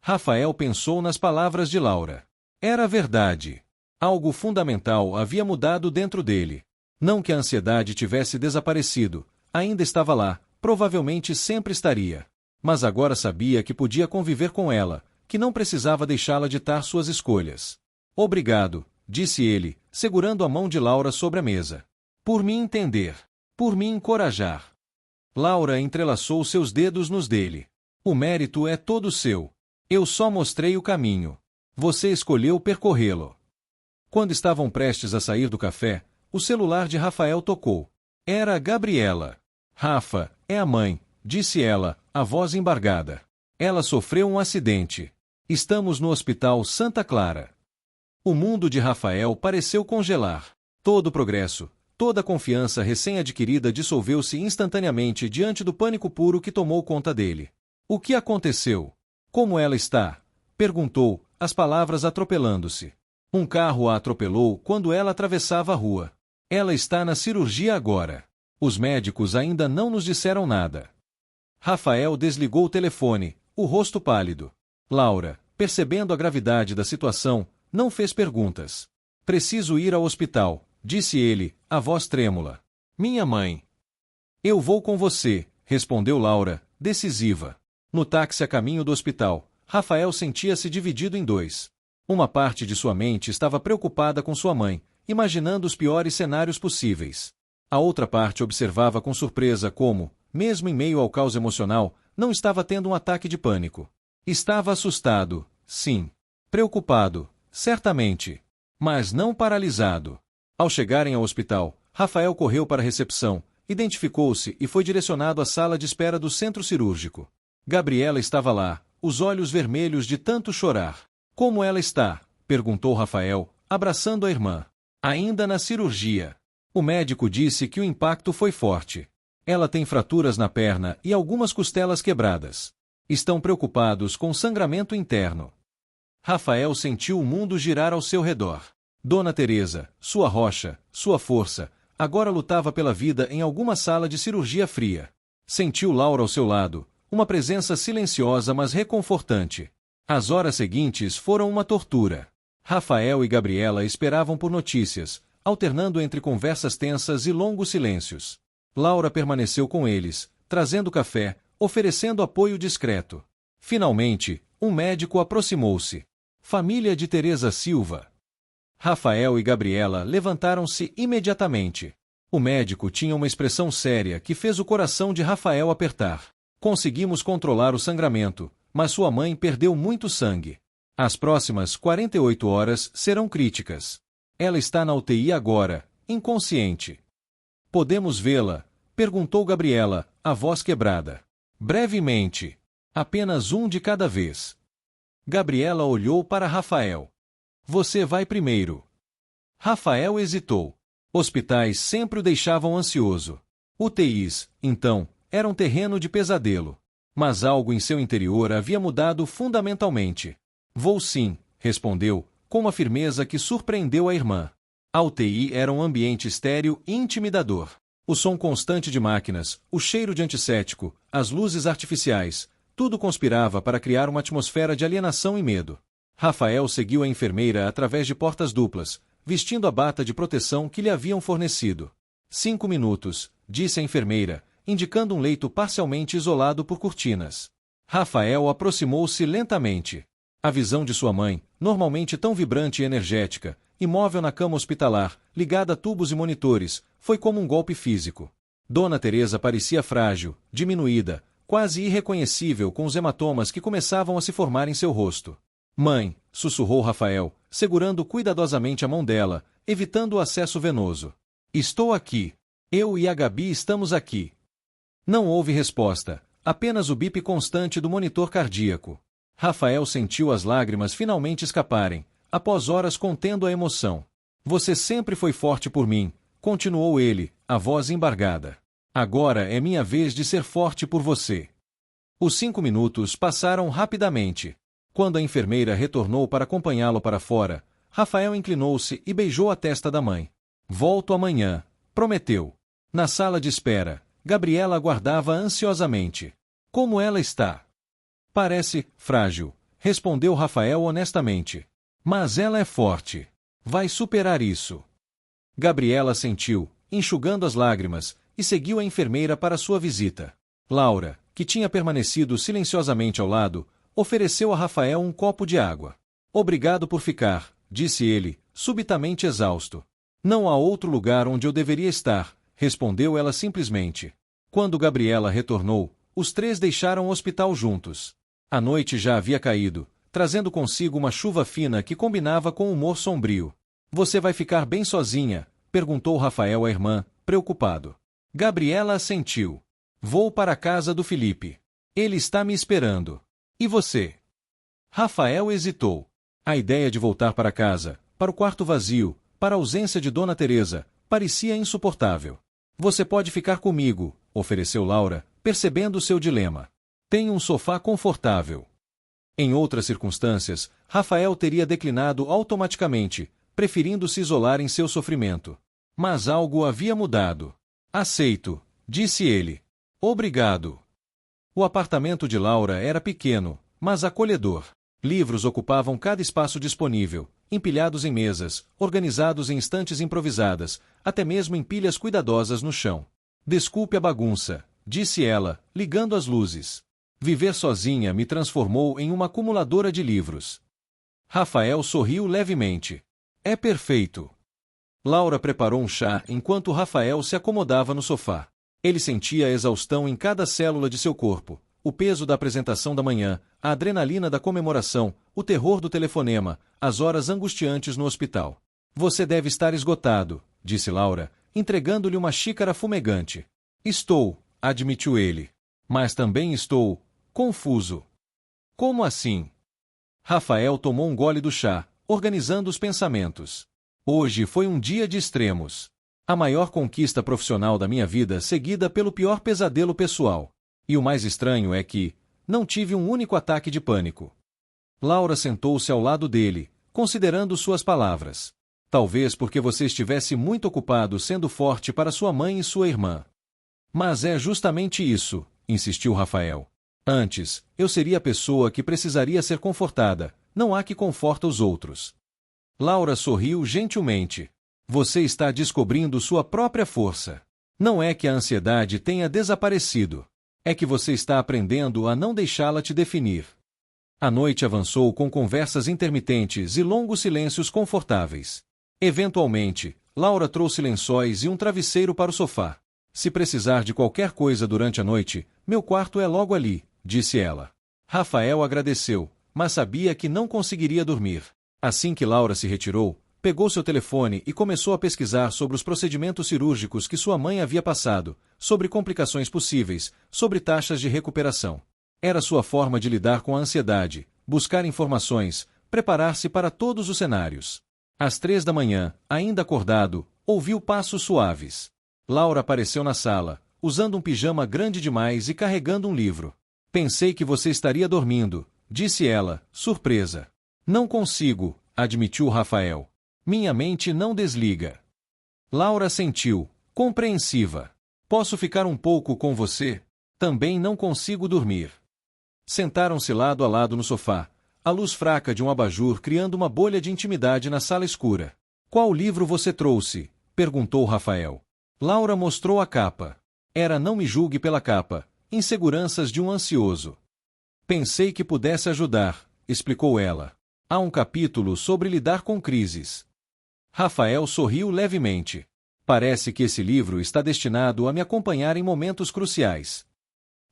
Rafael pensou nas palavras de Laura. Era verdade. Algo fundamental havia mudado dentro dele. Não que a ansiedade tivesse desaparecido, ainda estava lá, provavelmente sempre estaria. Mas agora sabia que podia conviver com ela, que não precisava deixá-la ditar suas escolhas. Obrigado, disse ele, segurando a mão de Laura sobre a mesa. Por me entender. Por me encorajar. Laura entrelaçou seus dedos nos dele. O mérito é todo seu. Eu só mostrei o caminho. Você escolheu percorrê-lo. Quando estavam prestes a sair do café, o celular de Rafael tocou. Era a Gabriela. Rafa, é a mãe, disse ela, a voz embargada. Ela sofreu um acidente. Estamos no Hospital Santa Clara. O mundo de Rafael pareceu congelar. Todo o progresso, toda a confiança recém-adquirida dissolveu-se instantaneamente diante do pânico puro que tomou conta dele. O que aconteceu? Como ela está? Perguntou, as palavras atropelando-se. Um carro a atropelou quando ela atravessava a rua. Ela está na cirurgia agora. Os médicos ainda não nos disseram nada. Rafael desligou o telefone, o rosto pálido. Laura, percebendo a gravidade da situação, não fez perguntas. Preciso ir ao hospital, disse ele, a voz trêmula. Minha mãe. Eu vou com você, respondeu Laura, decisiva. No táxi a caminho do hospital, Rafael sentia-se dividido em dois. Uma parte de sua mente estava preocupada com sua mãe, imaginando os piores cenários possíveis. A outra parte observava com surpresa como, mesmo em meio ao caos emocional, não estava tendo um ataque de pânico. Estava assustado, sim. Preocupado, certamente. Mas não paralisado. Ao chegarem ao hospital, Rafael correu para a recepção, identificou-se e foi direcionado à sala de espera do centro cirúrgico. Gabriela estava lá, os olhos vermelhos de tanto chorar. Como ela está? Perguntou Rafael, abraçando a irmã. Ainda na cirurgia. O médico disse que o impacto foi forte. Ela tem fraturas na perna e algumas costelas quebradas. Estão preocupados com sangramento interno. Rafael sentiu o mundo girar ao seu redor. Dona Teresa, sua rocha, sua força, agora lutava pela vida em alguma sala de cirurgia fria. Sentiu Laura ao seu lado, uma presença silenciosa mas reconfortante. As horas seguintes foram uma tortura. Rafael e Gabriela esperavam por notícias, alternando entre conversas tensas e longos silêncios. Laura permaneceu com eles, trazendo café, oferecendo apoio discreto. Finalmente, um médico aproximou-se. Família de Teresa Silva. Rafael e Gabriela levantaram-se imediatamente. O médico tinha uma expressão séria que fez o coração de Rafael apertar. Conseguimos controlar o sangramento, mas sua mãe perdeu muito sangue. As próximas 48 horas serão críticas. Ela está na UTI agora, inconsciente. Podemos vê-la? Perguntou Gabriela, a voz quebrada. Brevemente. Apenas um de cada vez. Gabriela olhou para Rafael. Você vai primeiro. Rafael hesitou. Hospitais sempre o deixavam ansioso. UTIs, então, eram terreno de pesadelo. Mas algo em seu interior havia mudado fundamentalmente. Vou sim, respondeu, com uma firmeza que surpreendeu a irmã. A UTI era um ambiente estéril e intimidador. O som constante de máquinas, o cheiro de antisséptico, as luzes artificiais, tudo conspirava para criar uma atmosfera de alienação e medo. Rafael seguiu a enfermeira através de portas duplas, vestindo a bata de proteção que lhe haviam fornecido. 5 minutos, disse a enfermeira, indicando um leito parcialmente isolado por cortinas. Rafael aproximou-se lentamente. A visão de sua mãe, normalmente tão vibrante e energética, imóvel na cama hospitalar, ligada a tubos e monitores, foi como um golpe físico. Dona Teresa parecia frágil, diminuída, quase irreconhecível com os hematomas que começavam a se formar em seu rosto. Mãe, sussurrou Rafael, segurando cuidadosamente a mão dela, evitando o acesso venoso. Estou aqui. Eu e a Gabi estamos aqui. Não houve resposta, apenas o bip constante do monitor cardíaco. Rafael sentiu as lágrimas finalmente escaparem, após horas contendo a emoção. Você sempre foi forte por mim, continuou ele, a voz embargada. Agora é minha vez de ser forte por você. Os 5 minutos passaram rapidamente. Quando a enfermeira retornou para acompanhá-lo para fora, Rafael inclinou-se e beijou a testa da mãe. Volto amanhã, prometeu. Na sala de espera, Gabriela aguardava ansiosamente. Como ela está? Parece frágil, respondeu Rafael honestamente. Mas ela é forte. Vai superar isso. Gabriela sentiu, enxugando as lágrimas, e seguiu a enfermeira para sua visita. Laura, que tinha permanecido silenciosamente ao lado, ofereceu a Rafael um copo de água. Obrigado por ficar, disse ele, subitamente exausto. Não há outro lugar onde eu deveria estar, respondeu ela simplesmente. Quando Gabriela retornou, os 3 deixaram o hospital juntos. A noite já havia caído, trazendo consigo uma chuva fina que combinava com o humor sombrio. Você vai ficar bem sozinha? Perguntou Rafael à irmã, preocupado. Gabriela assentiu. Vou para a casa do Felipe. Ele está me esperando. E você? Rafael hesitou. A ideia de voltar para casa, para o quarto vazio, para a ausência de Dona Teresa, parecia insuportável. Você pode ficar comigo, ofereceu Laura, percebendo seu dilema. Tem um sofá confortável. Em outras circunstâncias, Rafael teria declinado automaticamente, preferindo se isolar em seu sofrimento. Mas algo havia mudado. Aceito, disse ele. Obrigado. O apartamento de Laura era pequeno, mas acolhedor. Livros ocupavam cada espaço disponível, empilhados em mesas, organizados em estantes improvisadas, até mesmo em pilhas cuidadosas no chão. Desculpe a bagunça, disse ela, ligando as luzes. Viver sozinha me transformou em uma acumuladora de livros. Rafael sorriu levemente. É perfeito. Laura preparou um chá enquanto Rafael se acomodava no sofá. Ele sentia a exaustão em cada célula de seu corpo, o peso da apresentação da manhã, a adrenalina da comemoração, o terror do telefonema, as horas angustiantes no hospital. Você deve estar esgotado, disse Laura, entregando-lhe uma xícara fumegante. Estou, admitiu ele. Mas também estou confuso. Como assim? Rafael tomou um gole do chá, organizando os pensamentos. Hoje foi um dia de extremos. A maior conquista profissional da minha vida seguida pelo pior pesadelo pessoal. E o mais estranho é que não tive um único ataque de pânico. Laura sentou-se ao lado dele, considerando suas palavras. Talvez porque você estivesse muito ocupado sendo forte para sua mãe e sua irmã. Mas é justamente isso, insistiu Rafael. Antes, eu seria a pessoa que precisaria ser confortada, não há que conforta os outros. Laura sorriu gentilmente. Você está descobrindo sua própria força. Não é que a ansiedade tenha desaparecido. É que você está aprendendo a não deixá-la te definir. A noite avançou com conversas intermitentes e longos silêncios confortáveis. Eventualmente, Laura trouxe lençóis e um travesseiro para o sofá. Se precisar de qualquer coisa durante a noite, meu quarto é logo ali, disse ela. Rafael agradeceu, mas sabia que não conseguiria dormir. Assim que Laura se retirou, pegou seu telefone e começou a pesquisar sobre os procedimentos cirúrgicos que sua mãe havia passado, sobre complicações possíveis, sobre taxas de recuperação. Era sua forma de lidar com a ansiedade, buscar informações, preparar-se para todos os cenários. Às 3 da manhã, ainda acordado, ouviu passos suaves. Laura apareceu na sala, usando um pijama grande demais e carregando um livro. Pensei que você estaria dormindo, disse ela, surpresa. Não consigo, admitiu Rafael. Minha mente não desliga. Laura assentiu, compreensiva. Posso ficar um pouco com você? Também não consigo dormir. Sentaram-se lado a lado no sofá, a luz fraca de um abajur criando uma bolha de intimidade na sala escura. Qual livro você trouxe? Perguntou Rafael. Laura mostrou a capa. Era Não Me Julgue pela Capa, Inseguranças de um Ansioso. Pensei que pudesse ajudar, explicou ela. Há um capítulo sobre lidar com crises. Rafael sorriu levemente. Parece que esse livro está destinado a me acompanhar em momentos cruciais.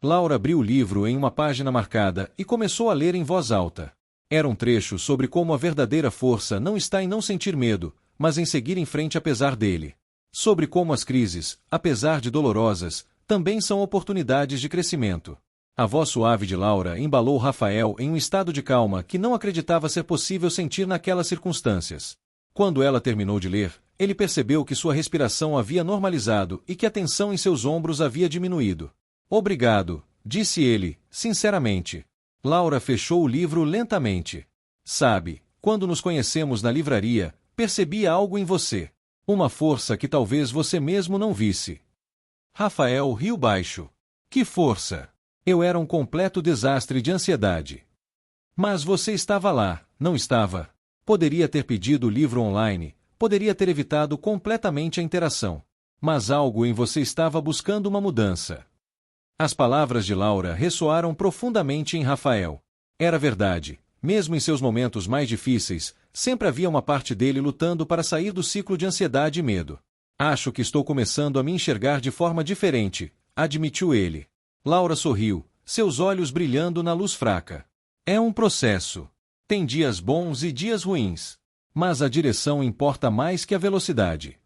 Laura abriu o livro em uma página marcada e começou a ler em voz alta. Era um trecho sobre como a verdadeira força não está em não sentir medo, mas em seguir em frente apesar dele. Sobre como as crises, apesar de dolorosas, também são oportunidades de crescimento. A voz suave de Laura embalou Rafael em um estado de calma que não acreditava ser possível sentir naquelas circunstâncias. Quando ela terminou de ler, ele percebeu que sua respiração havia normalizado e que a tensão em seus ombros havia diminuído. Obrigado, disse ele, sinceramente. Laura fechou o livro lentamente. Sabe, quando nos conhecemos na livraria, percebi algo em você. Uma força que talvez você mesmo não visse. Rafael riu baixo. Que força! Eu era um completo desastre de ansiedade. Mas você estava lá, não estava? Poderia ter pedido o livro online, poderia ter evitado completamente a interação. Mas algo em você estava buscando uma mudança. As palavras de Laura ressoaram profundamente em Rafael. Era verdade, mesmo em seus momentos mais difíceis, sempre havia uma parte dele lutando para sair do ciclo de ansiedade e medo. Acho que estou começando a me enxergar de forma diferente, admitiu ele. Laura sorriu, seus olhos brilhando na luz fraca. É um processo. Tem dias bons e dias ruins. Mas a direção importa mais que a velocidade.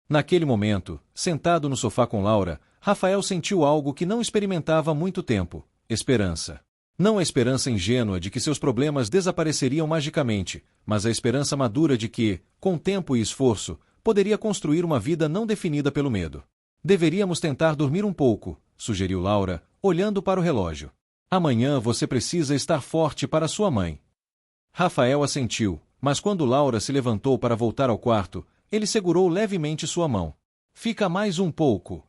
Naquele momento, sentado no sofá com Laura, Rafael sentiu algo que não experimentava há muito tempo: esperança. Não a esperança ingênua de que seus problemas desapareceriam magicamente, mas a esperança madura de que, com tempo e esforço, poderia construir uma vida não definida pelo medo. Deveríamos tentar dormir um pouco, sugeriu Laura, olhando para o relógio. Amanhã você precisa estar forte para sua mãe. Rafael assentiu, mas quando Laura se levantou para voltar ao quarto, ele segurou levemente sua mão. Fica mais um pouco.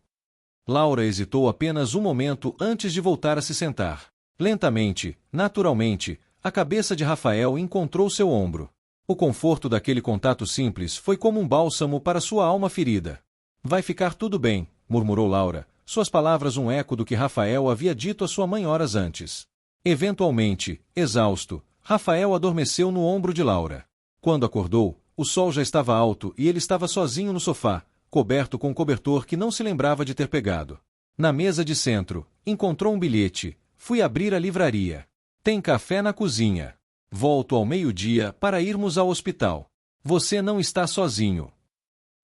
Laura hesitou apenas um momento antes de voltar a se sentar. Lentamente, naturalmente, a cabeça de Rafael encontrou seu ombro. O conforto daquele contato simples foi como um bálsamo para sua alma ferida. Vai ficar tudo bem, murmurou Laura, suas palavras um eco do que Rafael havia dito à sua mãe horas antes. Eventualmente, exausto, Rafael adormeceu no ombro de Laura. Quando acordou, o sol já estava alto e ele estava sozinho no sofá, coberto com um cobertor que não se lembrava de ter pegado. Na mesa de centro, encontrou um bilhete. Fui abrir a livraria. Tem café na cozinha. Volto ao meio-dia para irmos ao hospital. Você não está sozinho.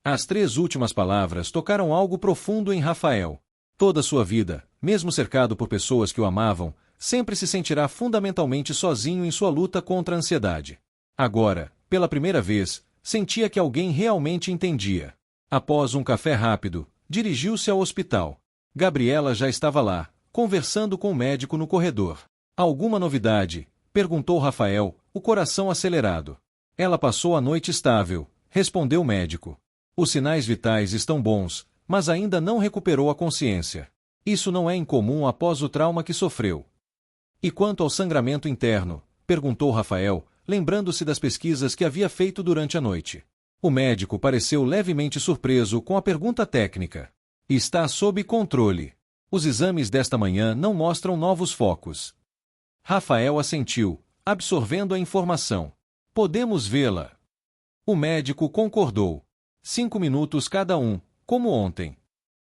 As 3 últimas palavras tocaram algo profundo em Rafael. Toda sua vida, mesmo cercado por pessoas que o amavam, sempre se sentirá fundamentalmente sozinho em sua luta contra a ansiedade. Agora, pela primeira vez, sentia que alguém realmente entendia. Após um café rápido, dirigiu-se ao hospital. Gabriela já estava lá, conversando com o médico no corredor. Alguma novidade? Perguntou Rafael, o coração acelerado. Ela passou a noite estável, respondeu o médico. Os sinais vitais estão bons, mas ainda não recuperou a consciência. Isso não é incomum após o trauma que sofreu. E quanto ao sangramento interno? Perguntou Rafael, lembrando-se das pesquisas que havia feito durante a noite. O médico pareceu levemente surpreso com a pergunta técnica. Está sob controle. Os exames desta manhã não mostram novos focos. Rafael assentiu, absorvendo a informação. Podemos vê-la. O médico concordou. 5 minutos cada um, como ontem.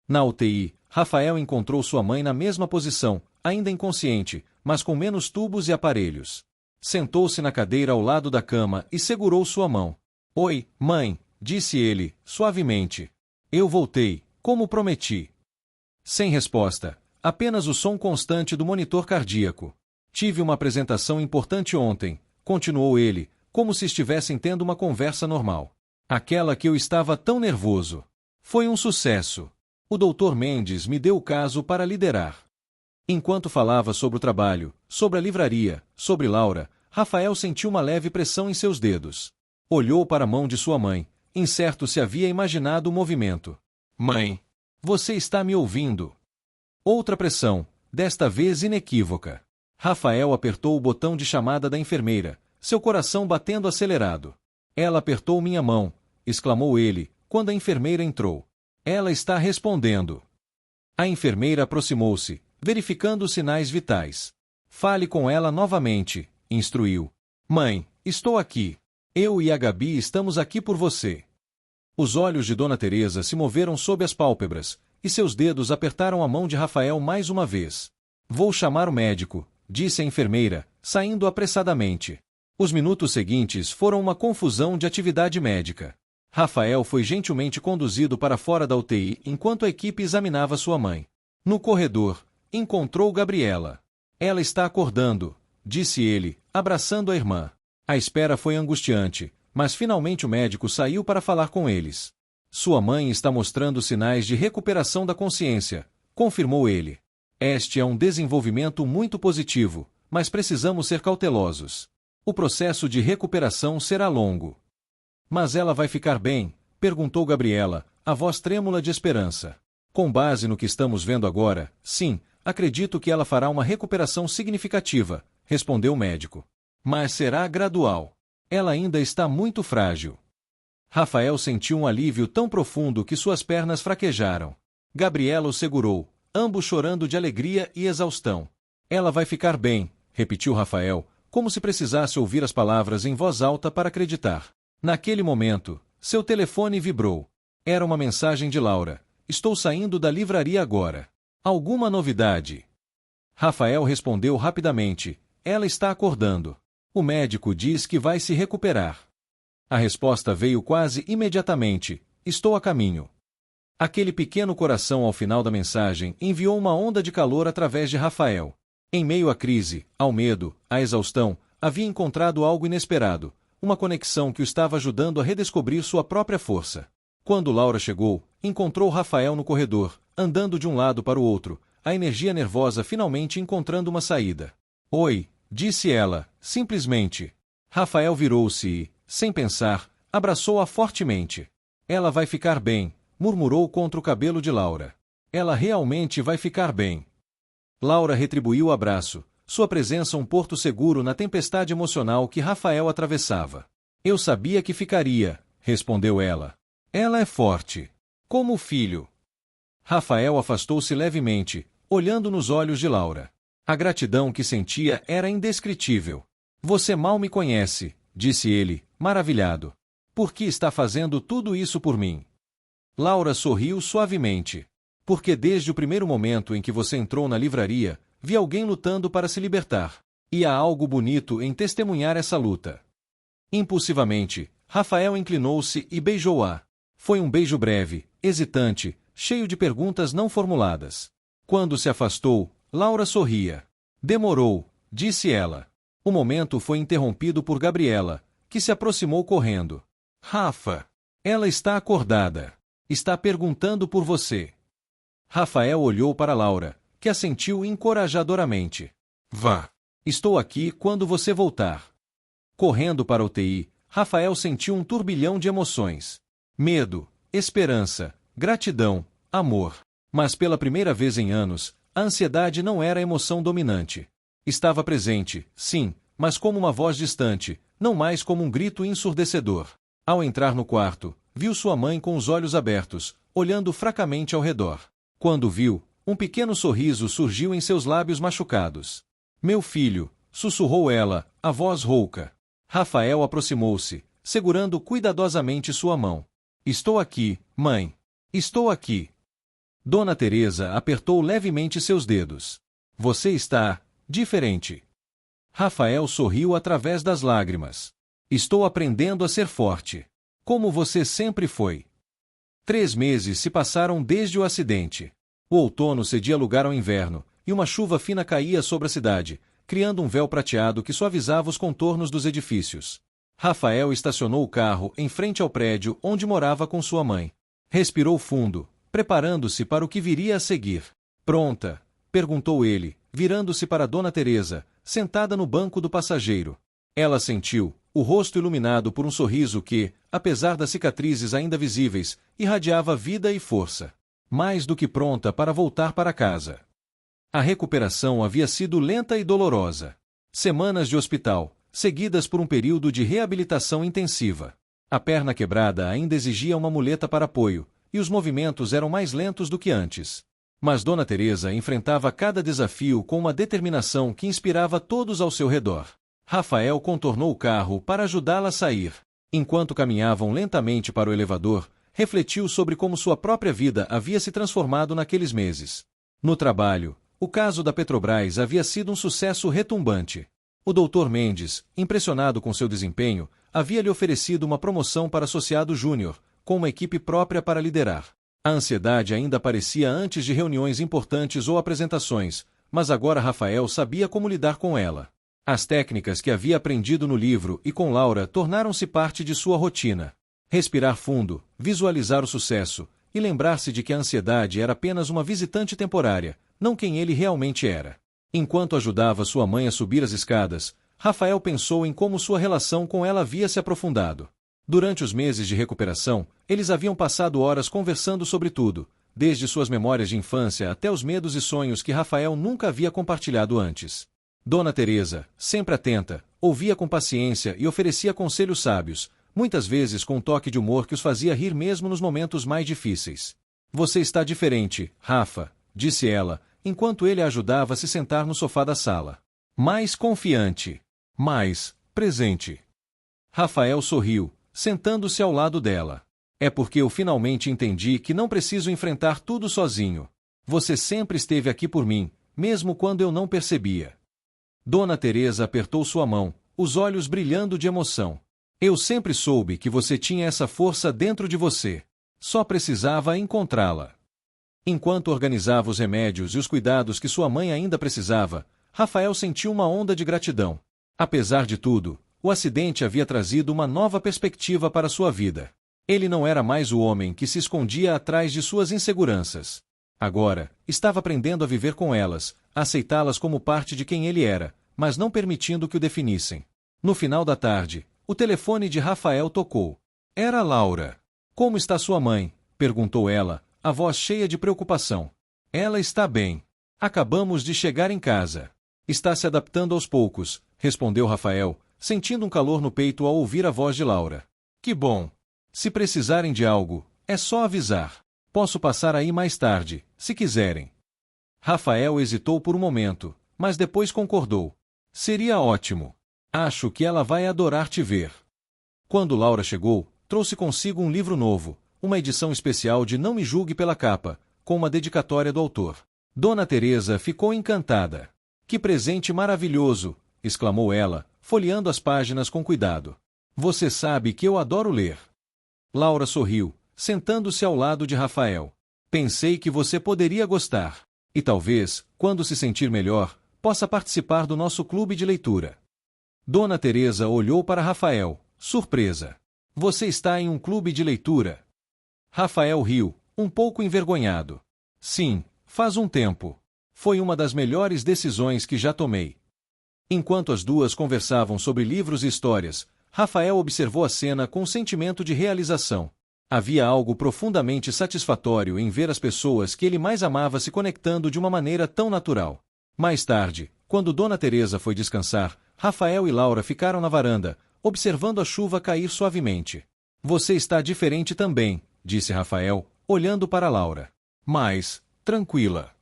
Na UTI, Rafael encontrou sua mãe na mesma posição, ainda inconsciente, mas com menos tubos e aparelhos. Sentou-se na cadeira ao lado da cama e segurou sua mão. Oi, mãe, disse ele, suavemente. Eu voltei, como prometi. Sem resposta, apenas o som constante do monitor cardíaco. Tive uma apresentação importante ontem, continuou ele, como se estivessem tendo uma conversa normal. Aquela que eu estava tão nervoso. Foi um sucesso. O Dr. Mendes me deu o caso para liderar. Enquanto falava sobre o trabalho, sobre a livraria, sobre Laura, Rafael sentiu uma leve pressão em seus dedos. Olhou para a mão de sua mãe, incerto se havia imaginado o movimento. Mãe, você está me ouvindo? Outra pressão, desta vez inequívoca. Rafael apertou o botão de chamada da enfermeira, seu coração batendo acelerado. Ela apertou minha mão, exclamou ele, quando a enfermeira entrou. Ela está respondendo. A enfermeira aproximou-se, verificando os sinais vitais. Fale com ela novamente, instruiu. Mãe, estou aqui. Eu e a Gabi estamos aqui por você. Os olhos de Dona Teresa se moveram sob as pálpebras, e seus dedos apertaram a mão de Rafael mais uma vez. Vou chamar o médico, disse a enfermeira, saindo apressadamente. Os minutos seguintes foram uma confusão de atividade médica. Rafael foi gentilmente conduzido para fora da UTI enquanto a equipe examinava sua mãe. No corredor, encontrou Gabriela. Ela está acordando, disse ele, abraçando a irmã. A espera foi angustiante, mas finalmente o médico saiu para falar com eles. Sua mãe está mostrando sinais de recuperação da consciência, confirmou ele. Este é um desenvolvimento muito positivo, mas precisamos ser cautelosos. O processo de recuperação será longo. Mas ela vai ficar bem? Perguntou Gabriela, a voz trêmula de esperança. Com base no que estamos vendo agora, sim, acredito que ela fará uma recuperação significativa, respondeu o médico. Mas será gradual. Ela ainda está muito frágil. Rafael sentiu um alívio tão profundo que suas pernas fraquejaram. Gabriela o segurou, ambos chorando de alegria e exaustão. Ela vai ficar bem, repetiu Rafael, como se precisasse ouvir as palavras em voz alta para acreditar. Naquele momento, seu telefone vibrou. Era uma mensagem de Laura. Estou saindo da livraria agora. Alguma novidade? Rafael respondeu rapidamente. Ela está acordando. O médico diz que vai se recuperar. A resposta veio quase imediatamente. Estou a caminho. Aquele pequeno coração ao final da mensagem enviou uma onda de calor através de Rafael. Em meio à crise, ao medo, à exaustão, havia encontrado algo inesperado, uma conexão que o estava ajudando a redescobrir sua própria força. Quando Laura chegou, encontrou Rafael no corredor, andando de um lado para o outro, a energia nervosa finalmente encontrando uma saída. Oi, disse ela, simplesmente. Rafael virou-se e, sem pensar, abraçou-a fortemente. Ela vai ficar bem, murmurou contra o cabelo de Laura. Ela realmente vai ficar bem. Laura retribuiu o abraço, sua presença um porto seguro na tempestade emocional que Rafael atravessava. Eu sabia que ficaria, respondeu ela. Ela é forte. Como o filho. Rafael afastou-se levemente, olhando nos olhos de Laura. A gratidão que sentia era indescritível. Você mal me conhece, disse ele, maravilhado. Por que está fazendo tudo isso por mim? Laura sorriu suavemente. Porque desde o primeiro momento em que você entrou na livraria, vi alguém lutando para se libertar. E há algo bonito em testemunhar essa luta. Impulsivamente, Rafael inclinou-se e beijou-a. Foi um beijo breve, hesitante, cheio de perguntas não formuladas. Quando se afastou, Laura sorria. Demorou, disse ela. O momento foi interrompido por Gabriela, que se aproximou correndo. Rafa! Ela está acordada. Está perguntando por você. Rafael olhou para Laura, que assentiu encorajadoramente. Vá. Estou aqui quando você voltar. Correndo para a UTI, Rafael sentiu um turbilhão de emoções. Medo, esperança, gratidão, amor. Mas pela primeira vez em anos, a ansiedade não era a emoção dominante. Estava presente, sim, mas como uma voz distante, não mais como um grito ensurdecedor. Ao entrar no quarto, viu sua mãe com os olhos abertos, olhando fracamente ao redor. Quando viu, um pequeno sorriso surgiu em seus lábios machucados. Meu filho, sussurrou ela, a voz rouca. Rafael aproximou-se, segurando cuidadosamente sua mão. Estou aqui, mãe. Estou aqui. Dona Teresa apertou levemente seus dedos. Você está diferente. Rafael sorriu através das lágrimas. Estou aprendendo a ser forte. Como você sempre foi. 3 meses se passaram desde o acidente. O outono cedia lugar ao inverno, e uma chuva fina caía sobre a cidade, criando um véu prateado que suavizava os contornos dos edifícios. Rafael estacionou o carro em frente ao prédio onde morava com sua mãe. Respirou fundo, preparando-se para o que viria a seguir. Pronta? Perguntou ele, virando-se para Dona Teresa, sentada no banco do passageiro. Ela sentiu o rosto iluminado por um sorriso que, apesar das cicatrizes ainda visíveis, irradiava vida e força. Mais do que pronta para voltar para casa. A recuperação havia sido lenta e dolorosa. Semanas de hospital, seguidas por um período de reabilitação intensiva. A perna quebrada ainda exigia uma muleta para apoio, e os movimentos eram mais lentos do que antes. Mas Dona Teresa enfrentava cada desafio com uma determinação que inspirava todos ao seu redor. Rafael contornou o carro para ajudá-la a sair. Enquanto caminhavam lentamente para o elevador, refletiu sobre como sua própria vida havia se transformado naqueles meses. No trabalho, o caso da Petrobras havia sido um sucesso retumbante. O Dr. Mendes, impressionado com seu desempenho, havia lhe oferecido uma promoção para associado júnior, com uma equipe própria para liderar. A ansiedade ainda aparecia antes de reuniões importantes ou apresentações, mas agora Rafael sabia como lidar com ela. As técnicas que havia aprendido no livro e com Laura tornaram-se parte de sua rotina. Respirar fundo, visualizar o sucesso, e lembrar-se de que a ansiedade era apenas uma visitante temporária, não quem ele realmente era. Enquanto ajudava sua mãe a subir as escadas, Rafael pensou em como sua relação com ela havia se aprofundado. Durante os meses de recuperação, eles haviam passado horas conversando sobre tudo, desde suas memórias de infância até os medos e sonhos que Rafael nunca havia compartilhado antes. Dona Teresa, sempre atenta, ouvia com paciência e oferecia conselhos sábios, muitas vezes com um toque de humor que os fazia rir mesmo nos momentos mais difíceis. Você está diferente, Rafa, disse ela, enquanto ele a ajudava a se sentar no sofá da sala. Mais confiante. Mais presente. Rafael sorriu, sentando-se ao lado dela. É porque eu finalmente entendi que não preciso enfrentar tudo sozinho. Você sempre esteve aqui por mim, mesmo quando eu não percebia. Dona Teresa apertou sua mão, os olhos brilhando de emoção. Eu sempre soube que você tinha essa força dentro de você. Só precisava encontrá-la. Enquanto organizava os remédios e os cuidados que sua mãe ainda precisava, Rafael sentiu uma onda de gratidão. Apesar de tudo, o acidente havia trazido uma nova perspectiva para sua vida. Ele não era mais o homem que se escondia atrás de suas inseguranças. Agora, estava aprendendo a viver com elas, a aceitá-las como parte de quem ele era, mas não permitindo que o definissem. No final da tarde, o telefone de Rafael tocou. Era Laura. Como está sua mãe? Perguntou ela, a voz cheia de preocupação. Ela está bem. Acabamos de chegar em casa. Está se adaptando aos poucos, respondeu Rafael, sentindo um calor no peito ao ouvir a voz de Laura. Que bom. Se precisarem de algo, é só avisar. Posso passar aí mais tarde, se quiserem. Rafael hesitou por um momento, mas depois concordou. Seria ótimo. Acho que ela vai adorar te ver. Quando Laura chegou, trouxe consigo um livro novo, uma edição especial de Não Me Julgue pela Capa, com uma dedicatória do autor. Dona Teresa ficou encantada. Que presente maravilhoso! Exclamou ela, folheando as páginas com cuidado. Você sabe que eu adoro ler. Laura sorriu, sentando-se ao lado de Rafael. Pensei que você poderia gostar. E talvez, quando se sentir melhor, possa participar do nosso clube de leitura. Dona Teresa olhou para Rafael, surpresa. Você está em um clube de leitura? Rafael riu, um pouco envergonhado. Sim, faz um tempo. Foi uma das melhores decisões que já tomei. Enquanto as duas conversavam sobre livros e histórias, Rafael observou a cena com um sentimento de realização. Havia algo profundamente satisfatório em ver as pessoas que ele mais amava se conectando de uma maneira tão natural. Mais tarde, quando Dona Teresa foi descansar, Rafael e Laura ficaram na varanda, observando a chuva cair suavemente. Você está diferente também, disse Rafael, olhando para Laura. Mais tranquila.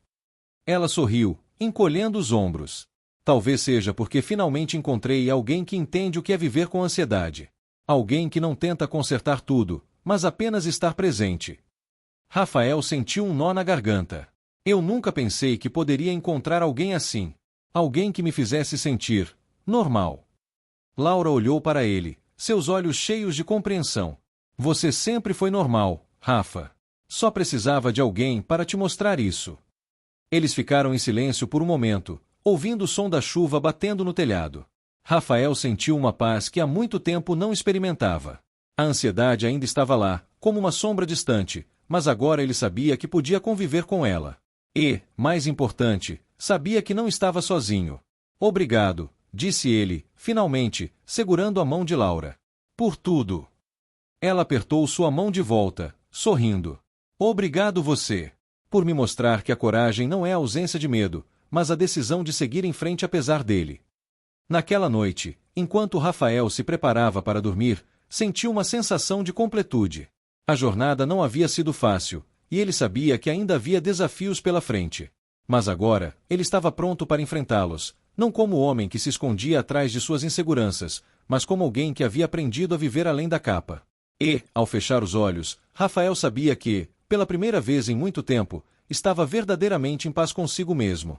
Ela sorriu, encolhendo os ombros. Talvez seja porque finalmente encontrei alguém que entende o que é viver com ansiedade. Alguém que não tenta consertar tudo, mas apenas estar presente. Rafael sentiu um nó na garganta. Eu nunca pensei que poderia encontrar alguém assim. Alguém que me fizesse sentir normal. Laura olhou para ele, seus olhos cheios de compreensão. Você sempre foi normal, Rafa. Só precisava de alguém para te mostrar isso. Eles ficaram em silêncio por um momento, ouvindo o som da chuva batendo no telhado. Rafael sentiu uma paz que há muito tempo não experimentava. A ansiedade ainda estava lá, como uma sombra distante, mas agora ele sabia que podia conviver com ela. E, mais importante, sabia que não estava sozinho. Obrigado, disse ele, finalmente, segurando a mão de Laura. Por tudo. Ela apertou sua mão de volta, sorrindo. Obrigado você. Por me mostrar que a coragem não é a ausência de medo, mas a decisão de seguir em frente apesar dele. Naquela noite, enquanto Rafael se preparava para dormir, sentiu uma sensação de completude. A jornada não havia sido fácil, e ele sabia que ainda havia desafios pela frente. Mas agora, ele estava pronto para enfrentá-los, não como o homem que se escondia atrás de suas inseguranças, mas como alguém que havia aprendido a viver além da capa. E, ao fechar os olhos, Rafael sabia que, pela primeira vez em muito tempo, estava verdadeiramente em paz consigo mesmo.